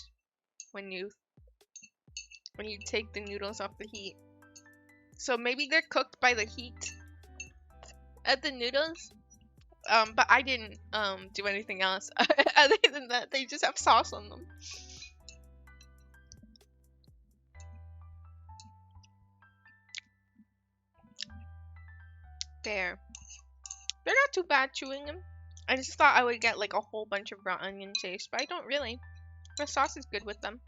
Speaker 1: when you take the noodles off the heat. So maybe they're cooked by the heat of the noodles. But I didn't do anything else other than that. They just have sauce on them. There. They're not too bad chewing them. I just thought I would get like a whole bunch of raw onion taste, but I don't really. The sauce is good with them.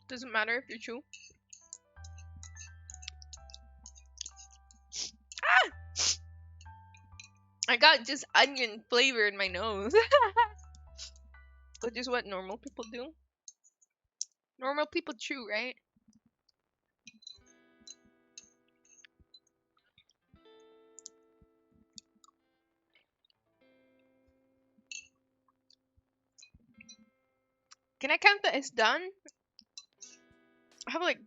Speaker 1: Doesn't matter if you chew. Ah! I got just onion flavor in my nose. Which is what normal people do. Normal people chew, right? Can I count that as done? I have like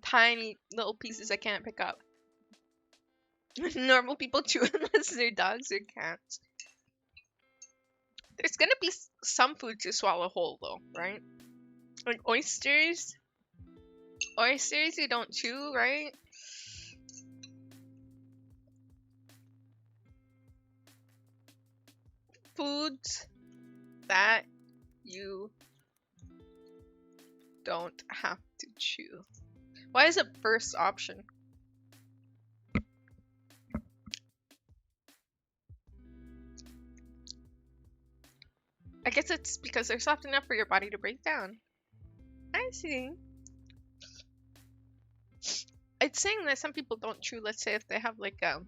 Speaker 1: tiny little pieces I can't pick up. Normal people chew unless they're dogs or cats. There's gonna be some food to swallow whole though, right? Like oysters. Oysters you don't chew, right? Foods that you don't have to chew. Why is it first option? I guess it's because they're soft enough for your body to break down. I see. It's saying that some people don't chew, let's say if they have like an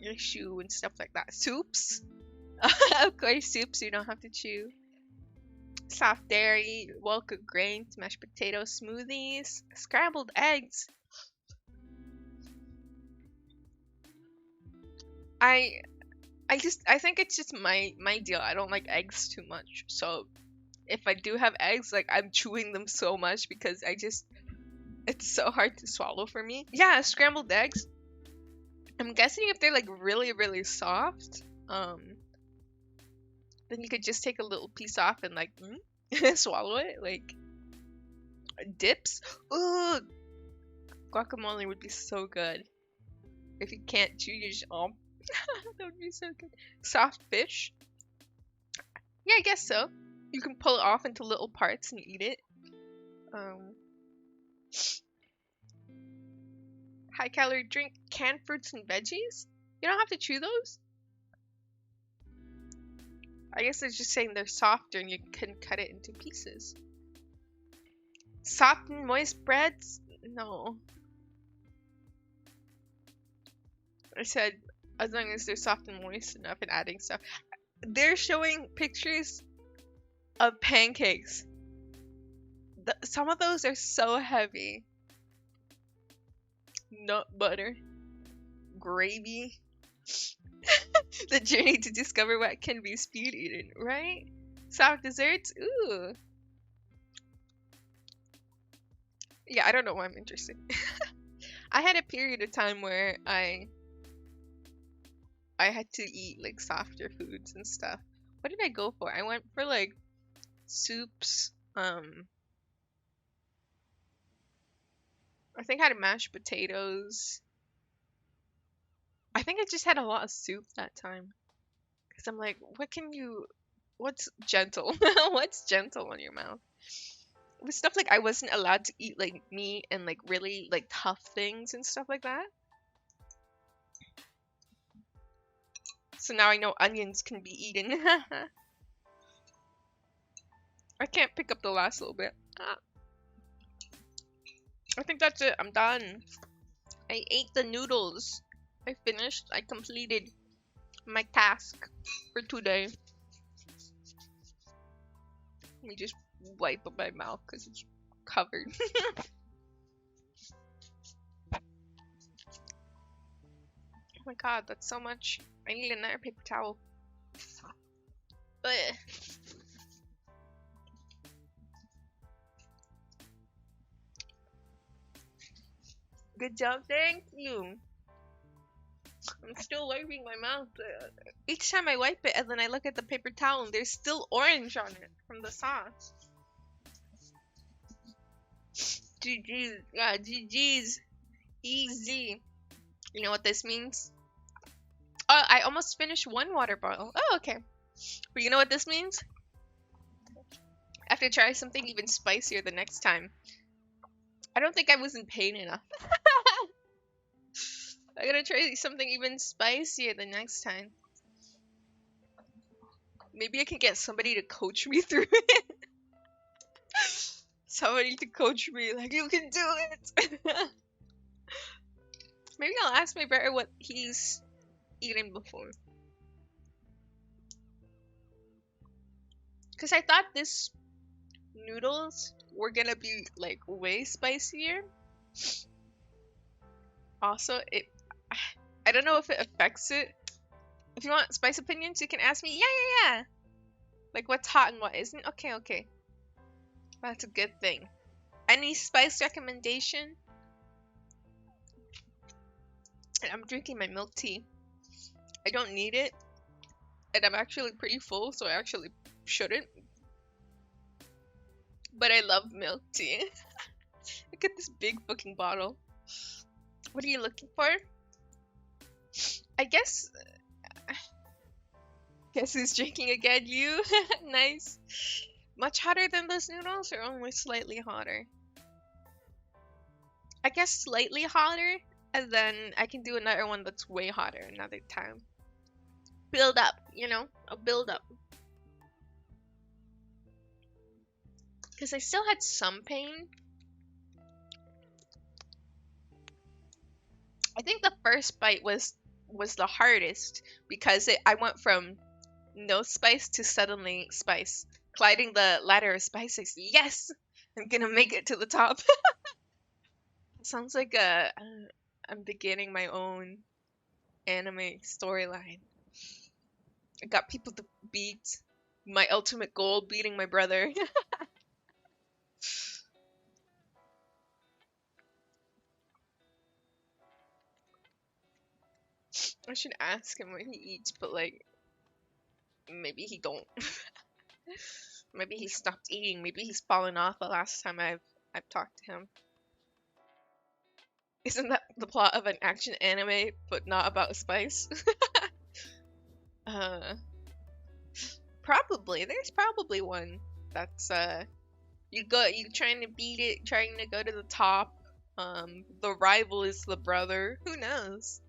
Speaker 1: issue and stuff like that. Soups? Of course, soups you don't have to chew. Soft dairy, well cooked grains, mashed potatoes, smoothies, scrambled eggs. I think it's just my deal. I don't like eggs too much. So if I do have eggs, like I'm chewing them so much because it's so hard to swallow for me. Yeah, scrambled eggs. I'm guessing if they're like really, really soft, then you could just take a little piece off and like swallow it. Like dips. Ooh, guacamole would be so good. If you can't chew your that would be so good. Soft fish. Yeah, I guess so. You can pull it off into little parts and eat it. High calorie drink, canned fruits and veggies. You don't have to chew those. I guess they're just saying they're softer and you can cut it into pieces. Soft and moist breads? No. I said as long as they're soft and moist enough and adding stuff. They're showing pictures of pancakes. Some of those are so heavy. Nut butter. Gravy. The journey to discover what can be speed eaten, right? Soft desserts? Ooh. Yeah, I don't know why I'm interested. I had a period of time where I had to eat like softer foods and stuff. What did I go for? I went for like soups. I think I had mashed potatoes. I think I just had a lot of soup that time. Cause I'm like, what's gentle? What's gentle on your mouth? It was stuff like I wasn't allowed to eat like meat and like really like tough things and stuff like that. So now I know onions can be eaten. I can't pick up the last little bit. I think that's it. I'm done. I ate the noodles. I finished. I completed my task for today. Let me just wipe up my mouth because it's covered. Oh my god, that's so much. I need another paper towel. Ugh. Good job, thank you. I'm still wiping my mouth. Each time I wipe it and then I look at the paper towel and there's still orange on it from the sauce. GG's. Yeah, GG's. Easy. You know what this means? Oh, I almost finished one water bottle. Oh, okay. But you know what this means? I have to try something even spicier the next time. I don't think I was in pain enough. I gotta try something even spicier the next time. Maybe I can get somebody to coach me through it. Somebody to coach me, like, you can do it! Maybe I'll ask my brother what he's eaten before. Because I thought this noodles were gonna be like way spicier. Also, I don't know if it affects it. If you want spice opinions, you can ask me. Yeah. Like what's hot and what isn't. Okay. That's a good thing. Any spice recommendation? And I'm drinking my milk tea. I don't need it. And I'm actually pretty full, so I actually shouldn't. But I love milk tea. Look at this big fucking bottle. What are you looking for? I guess who's drinking again? You. Nice. Much hotter than those noodles, or only slightly hotter? I guess slightly hotter, and then I can do another one that's way hotter another time. Build up, you know? A build up. Because I still had some pain. I think the first bite was the hardest because I went from no spice to suddenly spice. Climbing the ladder of spices. Yes! I'm gonna make it to the top. Sounds like I'm beginning my own anime storyline. I got people to beat my ultimate goal, beating my brother. I should ask him what he eats, but like, maybe he don't. Maybe he stopped eating. Maybe he's fallen off the last time I've talked to him. Isn't that the plot of an action anime, but not about spice? Probably. There's probably one that's you trying to beat it, trying to go to the top. The rival is the brother. Who knows?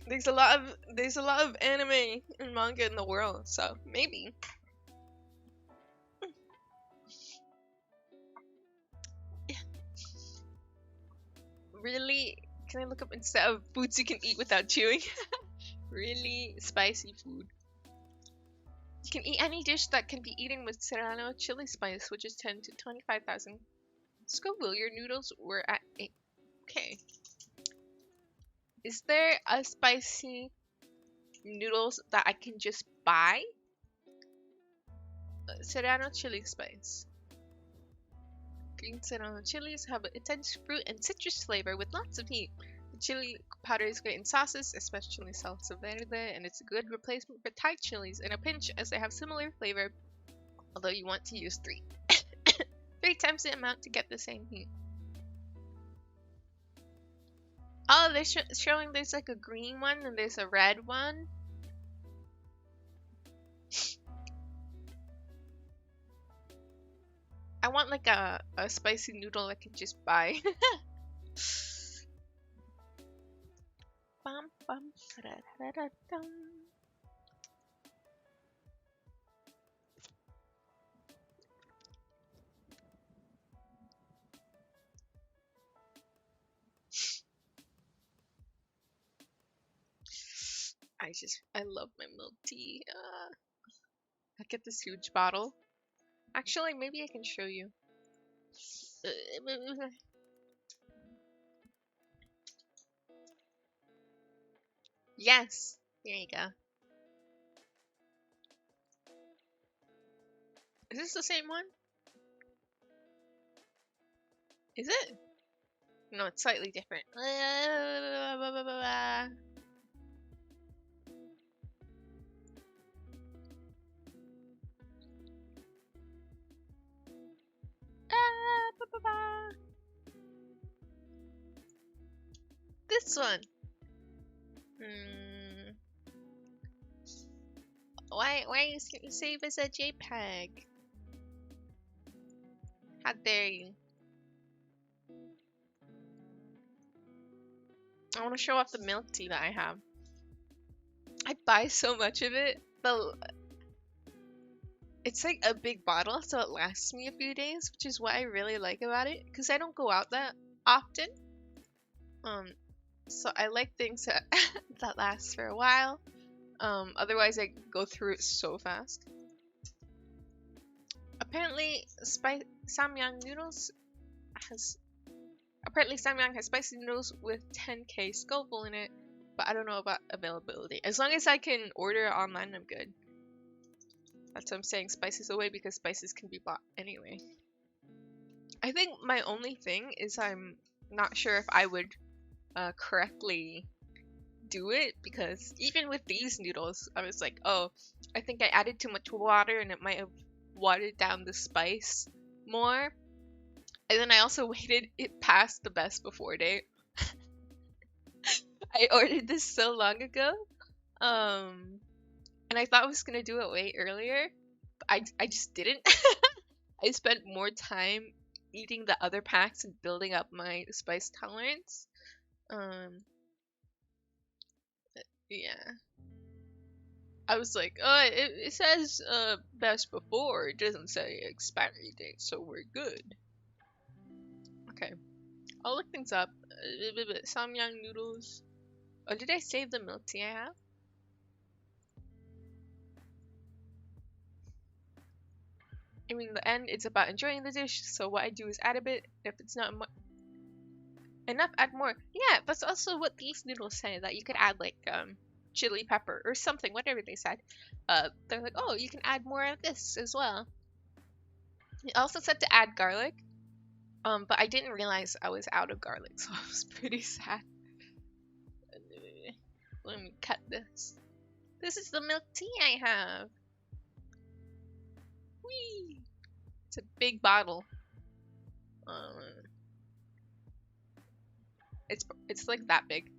Speaker 1: There's a lot of anime and manga in the world, so maybe. Really? Can I look up instead of foods you can eat without chewing? Really spicy food. You can eat any dish that can be eaten with serrano chili spice, which is 10 to 25,000 Scoville. Your noodles were at 8. Okay. Is there a spicy noodles that I can just buy? Serrano chili spice. Green serrano chilies have an intense fruit and citrus flavor with lots of heat. The chili powder is great in sauces, especially salsa verde, and it's a good replacement for Thai chilies in a pinch as they have similar flavor, although you want to use 3. 3 times the amount to get the same heat. Oh, they're showing there's like a green one and there's a red one. I want like a spicy noodle I could just buy. Bum, bum, da, da, da, dum. I love my milk tea. I get this huge bottle. Actually, maybe I can show you. Yes, here you go. Is this the same one? Is it? No, it's slightly different. This one. Why you save as a JPEG? How dare you? I want to show off the milk tea that I have. I buy so much of it. It's like a big bottle, so it lasts me a few days, which is what I really like about it, because I don't go out that often. So I like things that that last for a while. Otherwise I go through it so fast. Apparently, Samyang noodles has Samyang has spicy noodles with 10k Scoville in it, but I don't know about availability. As long as I can order it online, I'm good. That's what I'm saying, spices away, because spices can be bought anyway. I think my only thing is I'm not sure if I would correctly do it, because even with these noodles, I was like, oh, I think I added too much water and it might have watered down the spice more. And then I also waited it past the best before date. I ordered this so long ago. And I thought I was gonna do it way earlier, but I just didn't. I spent more time eating the other packs and building up my spice tolerance. Yeah. I was like, oh, it says best before. It doesn't say expiry date, so we're good. Okay. I'll look things up. Samyang noodles. Oh, did I save the milk tea I have? I mean, in the end, it's about enjoying the dish, so what I do is add a bit. If it's not enough, add more. Yeah, that's also what these noodles say, that you could add, like, chili pepper or something, whatever they said. They're like, oh, you can add more of this as well. It also said to add garlic, but I didn't realize I was out of garlic, so I was pretty sad. Let me cut this. This is the milk tea I have. Whee! It's a big bottle. It's like that big.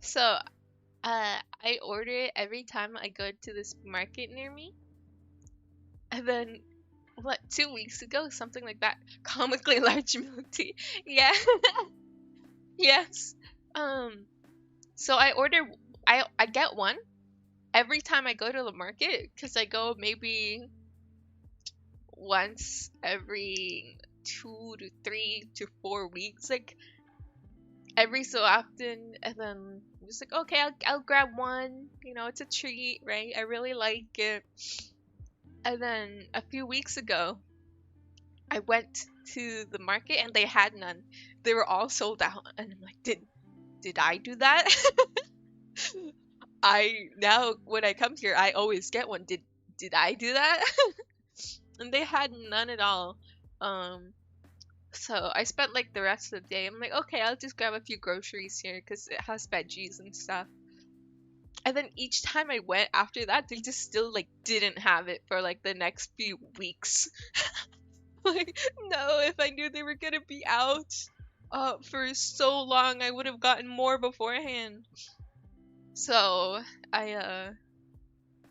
Speaker 1: So, I order it every time I go to this market near me. And then, what, 2 weeks ago, something like that, comically large milk tea. Yeah. Yes. So I order, I get one every time I go to the market, because I go maybe once every 2 to 3 to 4 weeks, like every so often. And then I'm just like, okay, I'll grab one, you know, it's a treat, right? I really like it. And then a few weeks ago, I went to the market and they had none. They were all sold out, and I'm like, did I do that? Now when I come here, I always get one. Did I do that? And they had none at all. So I spent like the rest of the day. I'm like, okay, I'll just grab a few groceries here because it has veggies and stuff. And then each time I went after that, they just still like didn't have it for like the next few weeks. Like, no, if I knew they were gonna be out for so long, I would have gotten more beforehand. So I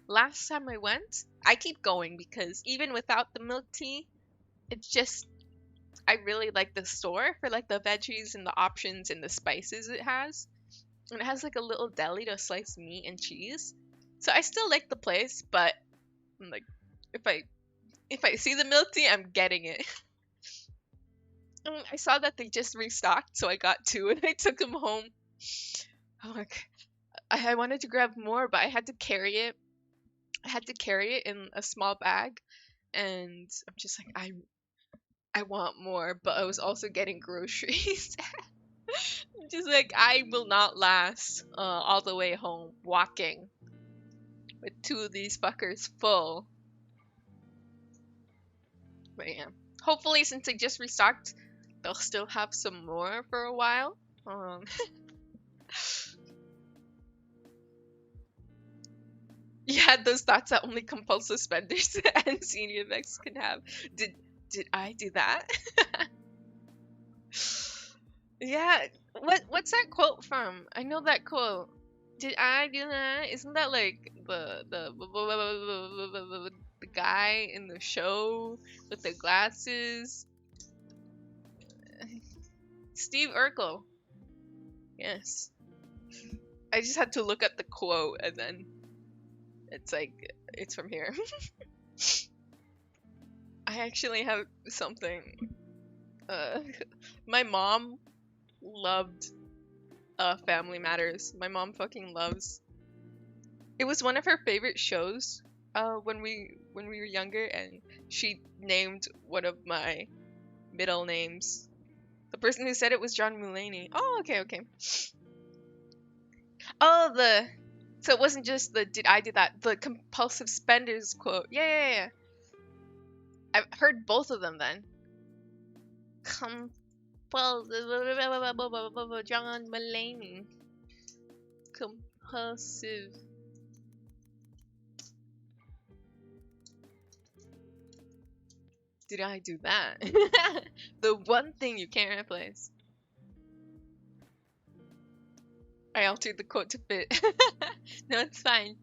Speaker 1: last time I went, I keep going because even without the milk tea, it's just, I really like the store for like the veggies and the options and the spices it has. And it has like a little deli to slice meat and cheese. So I still like the place, but I'm like, if I see the milk tea, I'm getting it. And I saw that they just restocked, so I got two and I took them home. I'm like, I wanted to grab more, but I had to carry it. I had to carry it in a small bag, and I'm just like, I want more, but I was also getting groceries. I'm just like, I will not last all the way home walking with two of these fuckers full. But yeah, hopefully since they just restocked, they'll still have some more for a while. You had those thoughts that only compulsive spenders and senior vex can have. Did I do that? Yeah. What's that quote from? I know that quote. Did I do that? Isn't that like the guy in the show with the glasses? Steve Urkel. Yes. I just had to look at the quote and then it's like, it's from here. I actually have something. My mom loved Family Matters. My mom fucking loves. It was one of her favorite shows when we were younger, and she named one of my middle names. The person who said it was John Mulaney. Oh, okay, okay. Oh, so it wasn't just the did I do that, the compulsive spenders quote. Yeah, yeah, yeah. I've heard both of them then. Compulsive John Mulaney. Compulsive. Did I do that? The one thing you can't replace. I altered the quote to fit. No, it's fine.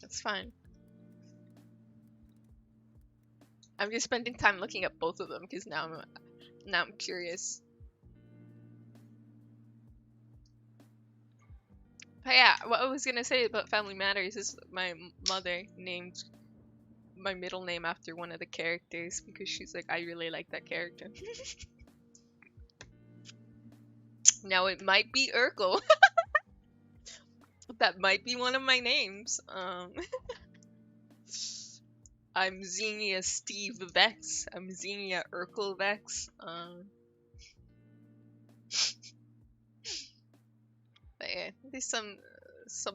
Speaker 1: It's fine. I'm just spending time looking at both of them because now I'm curious. But yeah, what I was gonna say about Family Matters is my mother named my middle name after one of the characters because she's like, I really like that character. Now it might be Urkel. That might be one of my names. I'm Xenia Steve Vex. I'm Xenia Urkel Vex. But yeah, there's some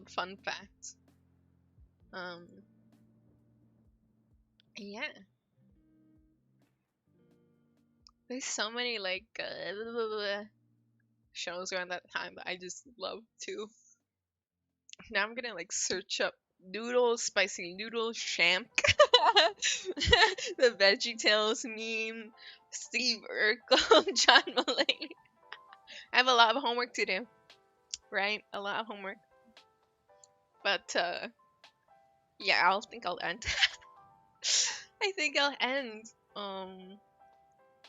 Speaker 1: fun facts. Yeah. There's so many like shows around that time that I just love too. Now I'm gonna like search up noodles, spicy noodles, Shamp, the VeggieTales meme, Steve Urkel, John Mulaney. I have a lot of homework to do, right? A lot of homework. But yeah, I'll end. I think I'll end.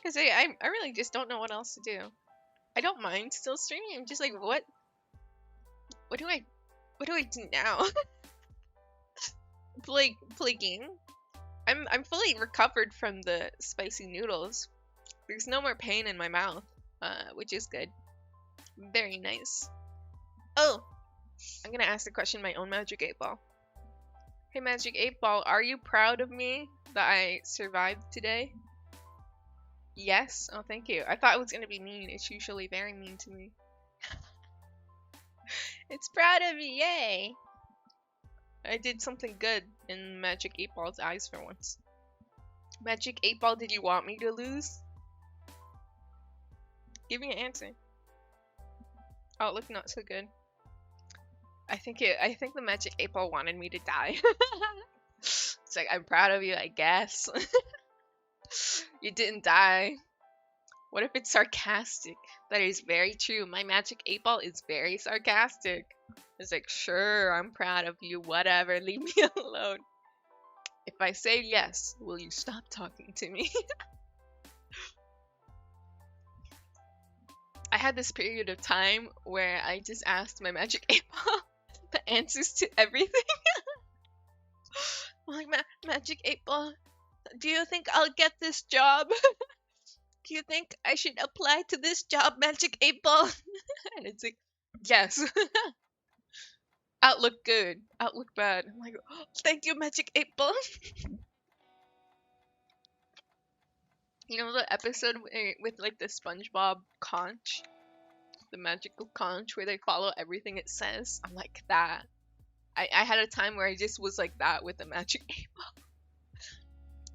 Speaker 1: Cause I really just don't know what else to do. I don't mind still streaming. I'm just like, what do I do now? play game. I'm fully recovered from the spicy noodles. There's no more pain in my mouth, which is good. Very nice. Oh, I'm gonna ask the question my own Magic 8 Ball. Hey Magic 8 Ball, are you proud of me that I survived today? Yes? Oh, thank you. I thought it was gonna be mean. It's usually very mean to me. It's proud of me, yay! I did something good in Magic 8 Ball's eyes for once. Magic 8 Ball, did you want me to lose? Give me an answer. Oh, look, not so good. I think the Magic 8 Ball wanted me to die. It's like, I'm proud of you, I guess. You didn't die. What if it's sarcastic? That is very true. My Magic 8 Ball is very sarcastic. It's like, sure, I'm proud of you, whatever, leave me alone. If I say yes, will you stop talking to me? I had this period of time where I just asked my Magic 8 Ball the answers to everything. I'm like, Magic 8 Ball, do you think I'll get this job? Do you think I should apply to this job, Magic 8 Ball? And it's like, yes. Outlook good, outlook bad. I'm like, oh, thank you, Magic 8 Ball. You know the episode with like the SpongeBob conch? The magical conch where they follow everything it says? I'm like that. I had a time where I just was like that with the Magic 8 Ball.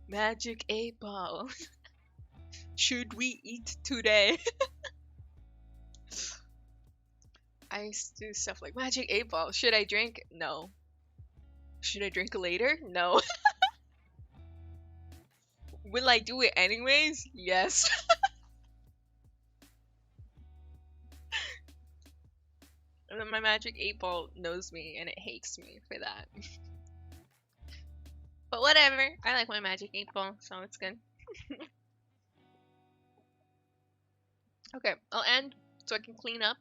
Speaker 1: Magic 8 Ball. Should we eat today? I used to do stuff like Magic 8 Ball. Should I drink? No. Should I drink later? No. Will I do it anyways? Yes. And then my Magic 8 Ball knows me and it hates me for that. But whatever. I like my Magic 8 Ball, so it's good. Okay, I'll end so I can clean up.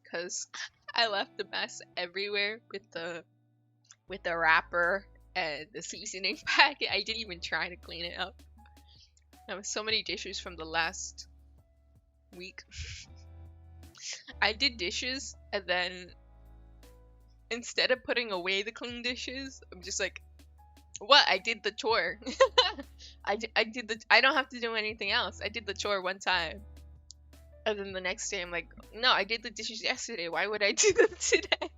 Speaker 1: Because I left the mess everywhere with the wrapper and the seasoning packet. I didn't even try to clean it up. There was so many dishes from the last week. I did dishes and then instead of putting away the clean dishes, I'm just like, what? I did the chore. I don't have to do anything else. I did the chore one time. And then the next day I'm like, no, I did the dishes yesterday. Why would I do them today?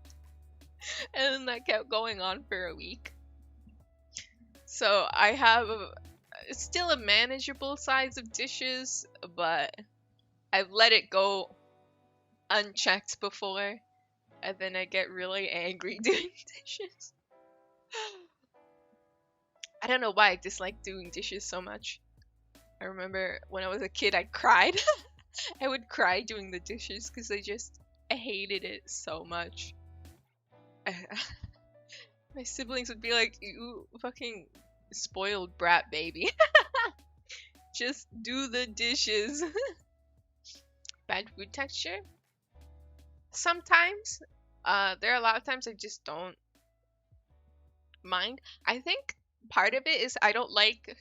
Speaker 1: And then that kept going on for a week. So I have still a manageable size of dishes, but I've let it go unchecked before. And then I get really angry doing dishes. I don't know why I dislike doing dishes so much. I remember when I was a kid, I cried. I would cry doing the dishes because I hated it so much. My siblings would be like, you fucking spoiled brat baby. Just do the dishes. Bad food texture? Sometimes. There are a lot of times I just don't mind. I think part of it is I don't like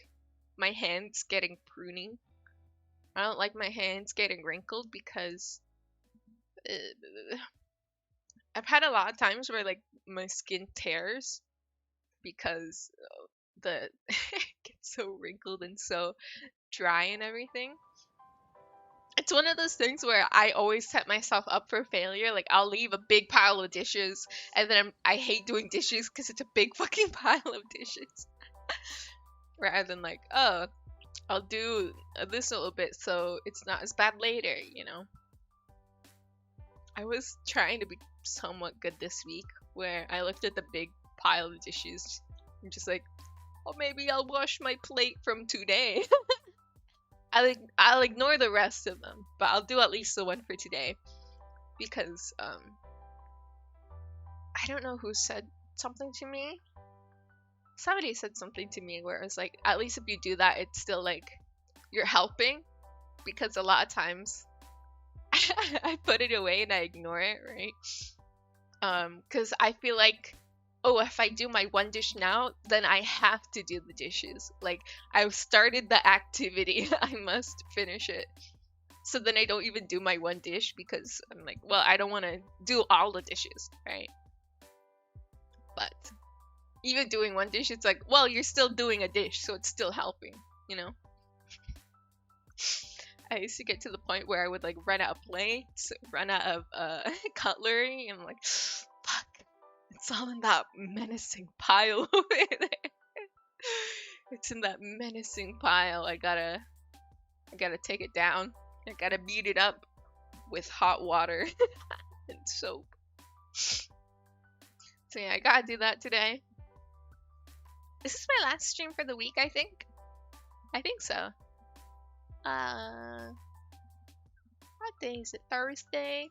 Speaker 1: my hands getting pruning. I don't like my hands getting wrinkled because I've had a lot of times where like my skin tears because the it gets so wrinkled and so dry and everything. It's one of those things where I always set myself up for failure. Like I'll leave a big pile of dishes and then I hate doing dishes because it's a big fucking pile of dishes. Rather than like, oh, I'll do this a little bit so it's not as bad later, you know? I was trying to be somewhat good this week where I looked at the big pile of dishes. I'm just like, oh, maybe I'll wash my plate from today. I'll ignore the rest of them, but I'll do at least the one for today because I don't know who said something to me. Somebody said something to me where it was like, at least if you do that, it's still like you're helping, because a lot of times I put it away and I ignore it, right? Because I feel like, oh, if I do my one dish now, then I have to do the dishes. Like, I've started the activity, I must finish it. So then I don't even do my one dish because I'm like, well, I don't want to do all the dishes, right? But even doing one dish, it's like, well, you're still doing a dish, so it's still helping, you know? I used to get to the point where I would like run out of plates, run out of cutlery, and I'm like, fuck, it's all in that menacing pile over there. It's in that menacing pile. I gotta take it down. I gotta beat it up with hot water and soap. So yeah, I gotta do that today. This is my last stream for the week, I think. I think so. What day is it? Thursday?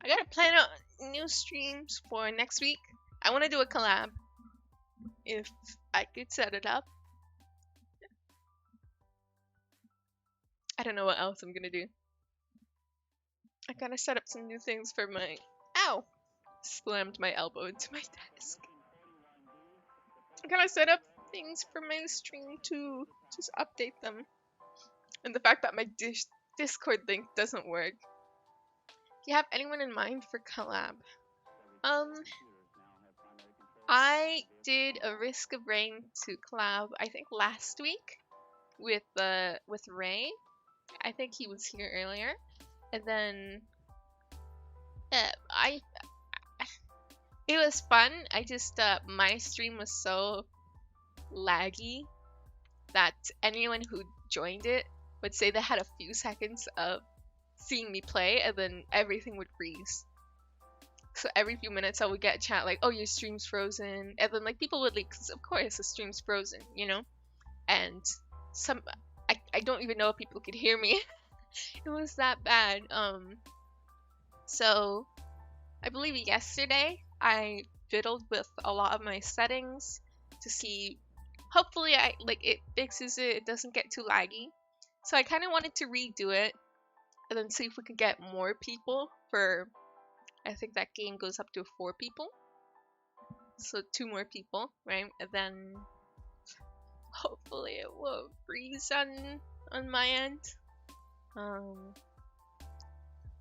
Speaker 1: I gotta plan out new streams for next week. I want to do a collab. If I could set it up. I don't know what else I'm gonna do. I gotta set up some new things for my... Ow! Slammed my elbow into my desk. I gotta set up things for my stream to just update them. And the fact that my Discord link doesn't work. Do you have anyone in mind for collab? I did a Risk of Rain to collab, I think last week with Ray. I think he was here earlier. And then it was fun. I just my stream was so laggy that anyone who joined it would say they had a few seconds of seeing me play and then everything would freeze. So every few minutes I would get a chat like, oh, your stream's frozen, and then like people would leave because of course the stream's frozen, you know? And I don't even know if people could hear me. It was that bad. So I believe yesterday I fiddled with a lot of my settings to see, hopefully it fixes it, it doesn't get too laggy. So I kind of wanted to redo it and then see if we could get more people for, I think that game goes up to 4 people. So 2 more people, right? And then hopefully it won't freeze on my end.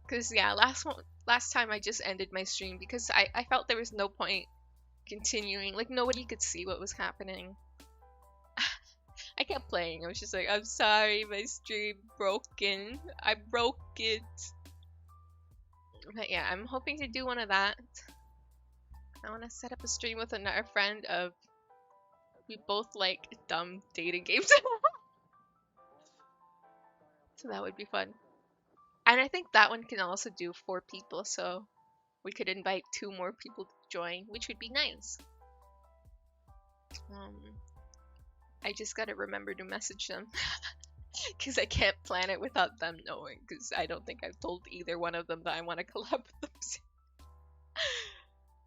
Speaker 1: Cause yeah, last Last time I just ended my stream because I felt there was no point continuing. Like nobody could see what was happening. I kept playing. I was just like, I'm sorry, my stream broken. I broke it. But yeah, I'm hoping to do one of that. I want to set up a stream with another friend of we both like dumb dating games. So that would be fun. And I think that one can also do 4 people, so we could invite 2 more people to join, which would be nice. I just gotta remember to message them. Because I can't plan it without them knowing, because I don't think I've told either one of them that I want to collab with them.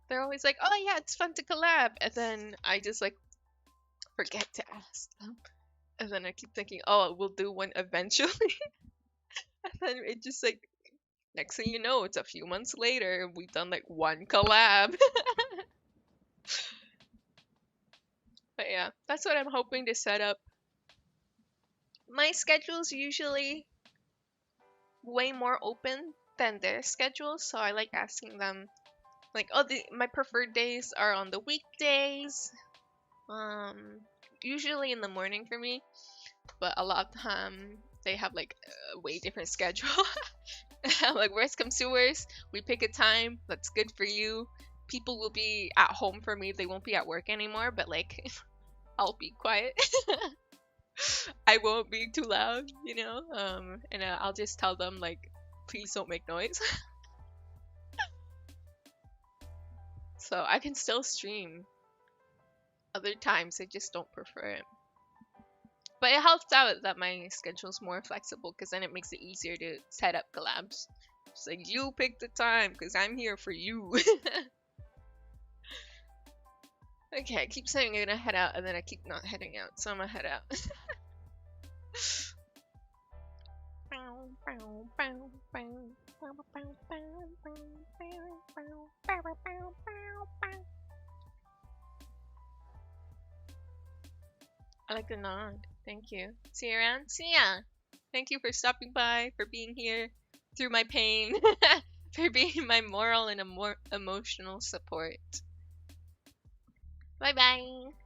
Speaker 1: They're always like, oh yeah, it's fun to collab, and then I just like forget to ask them. And then I keep thinking, oh, we'll do one eventually. And then it just like, next thing you know, it's a few months later, we've done like 1 collab. But yeah, that's what I'm hoping to set up. My schedule's usually way more open than their schedule, so I like asking them, like, oh, my preferred days are on the weekdays. Usually in the morning for me, but a lot of the time they have like a way different schedule. Like worst comes to worst, we pick a time that's good for you. People will be at home for me, they won't be at work anymore, but like I'll be quiet. I won't be too loud, you know, and I'll just tell them like, please don't make noise. So I can still stream. Other times I just don't prefer it. But it helps out that my schedule's more flexible, because then it makes it easier to set up collabs. It's like, you pick the time because I'm here for you. Okay, I keep saying I'm gonna head out and then I keep not heading out, so I'm gonna head out. I like the nod. Thank you. See you around? See ya! Thank you for stopping by, for being here through my pain, for being my moral and emotional support. Bye bye!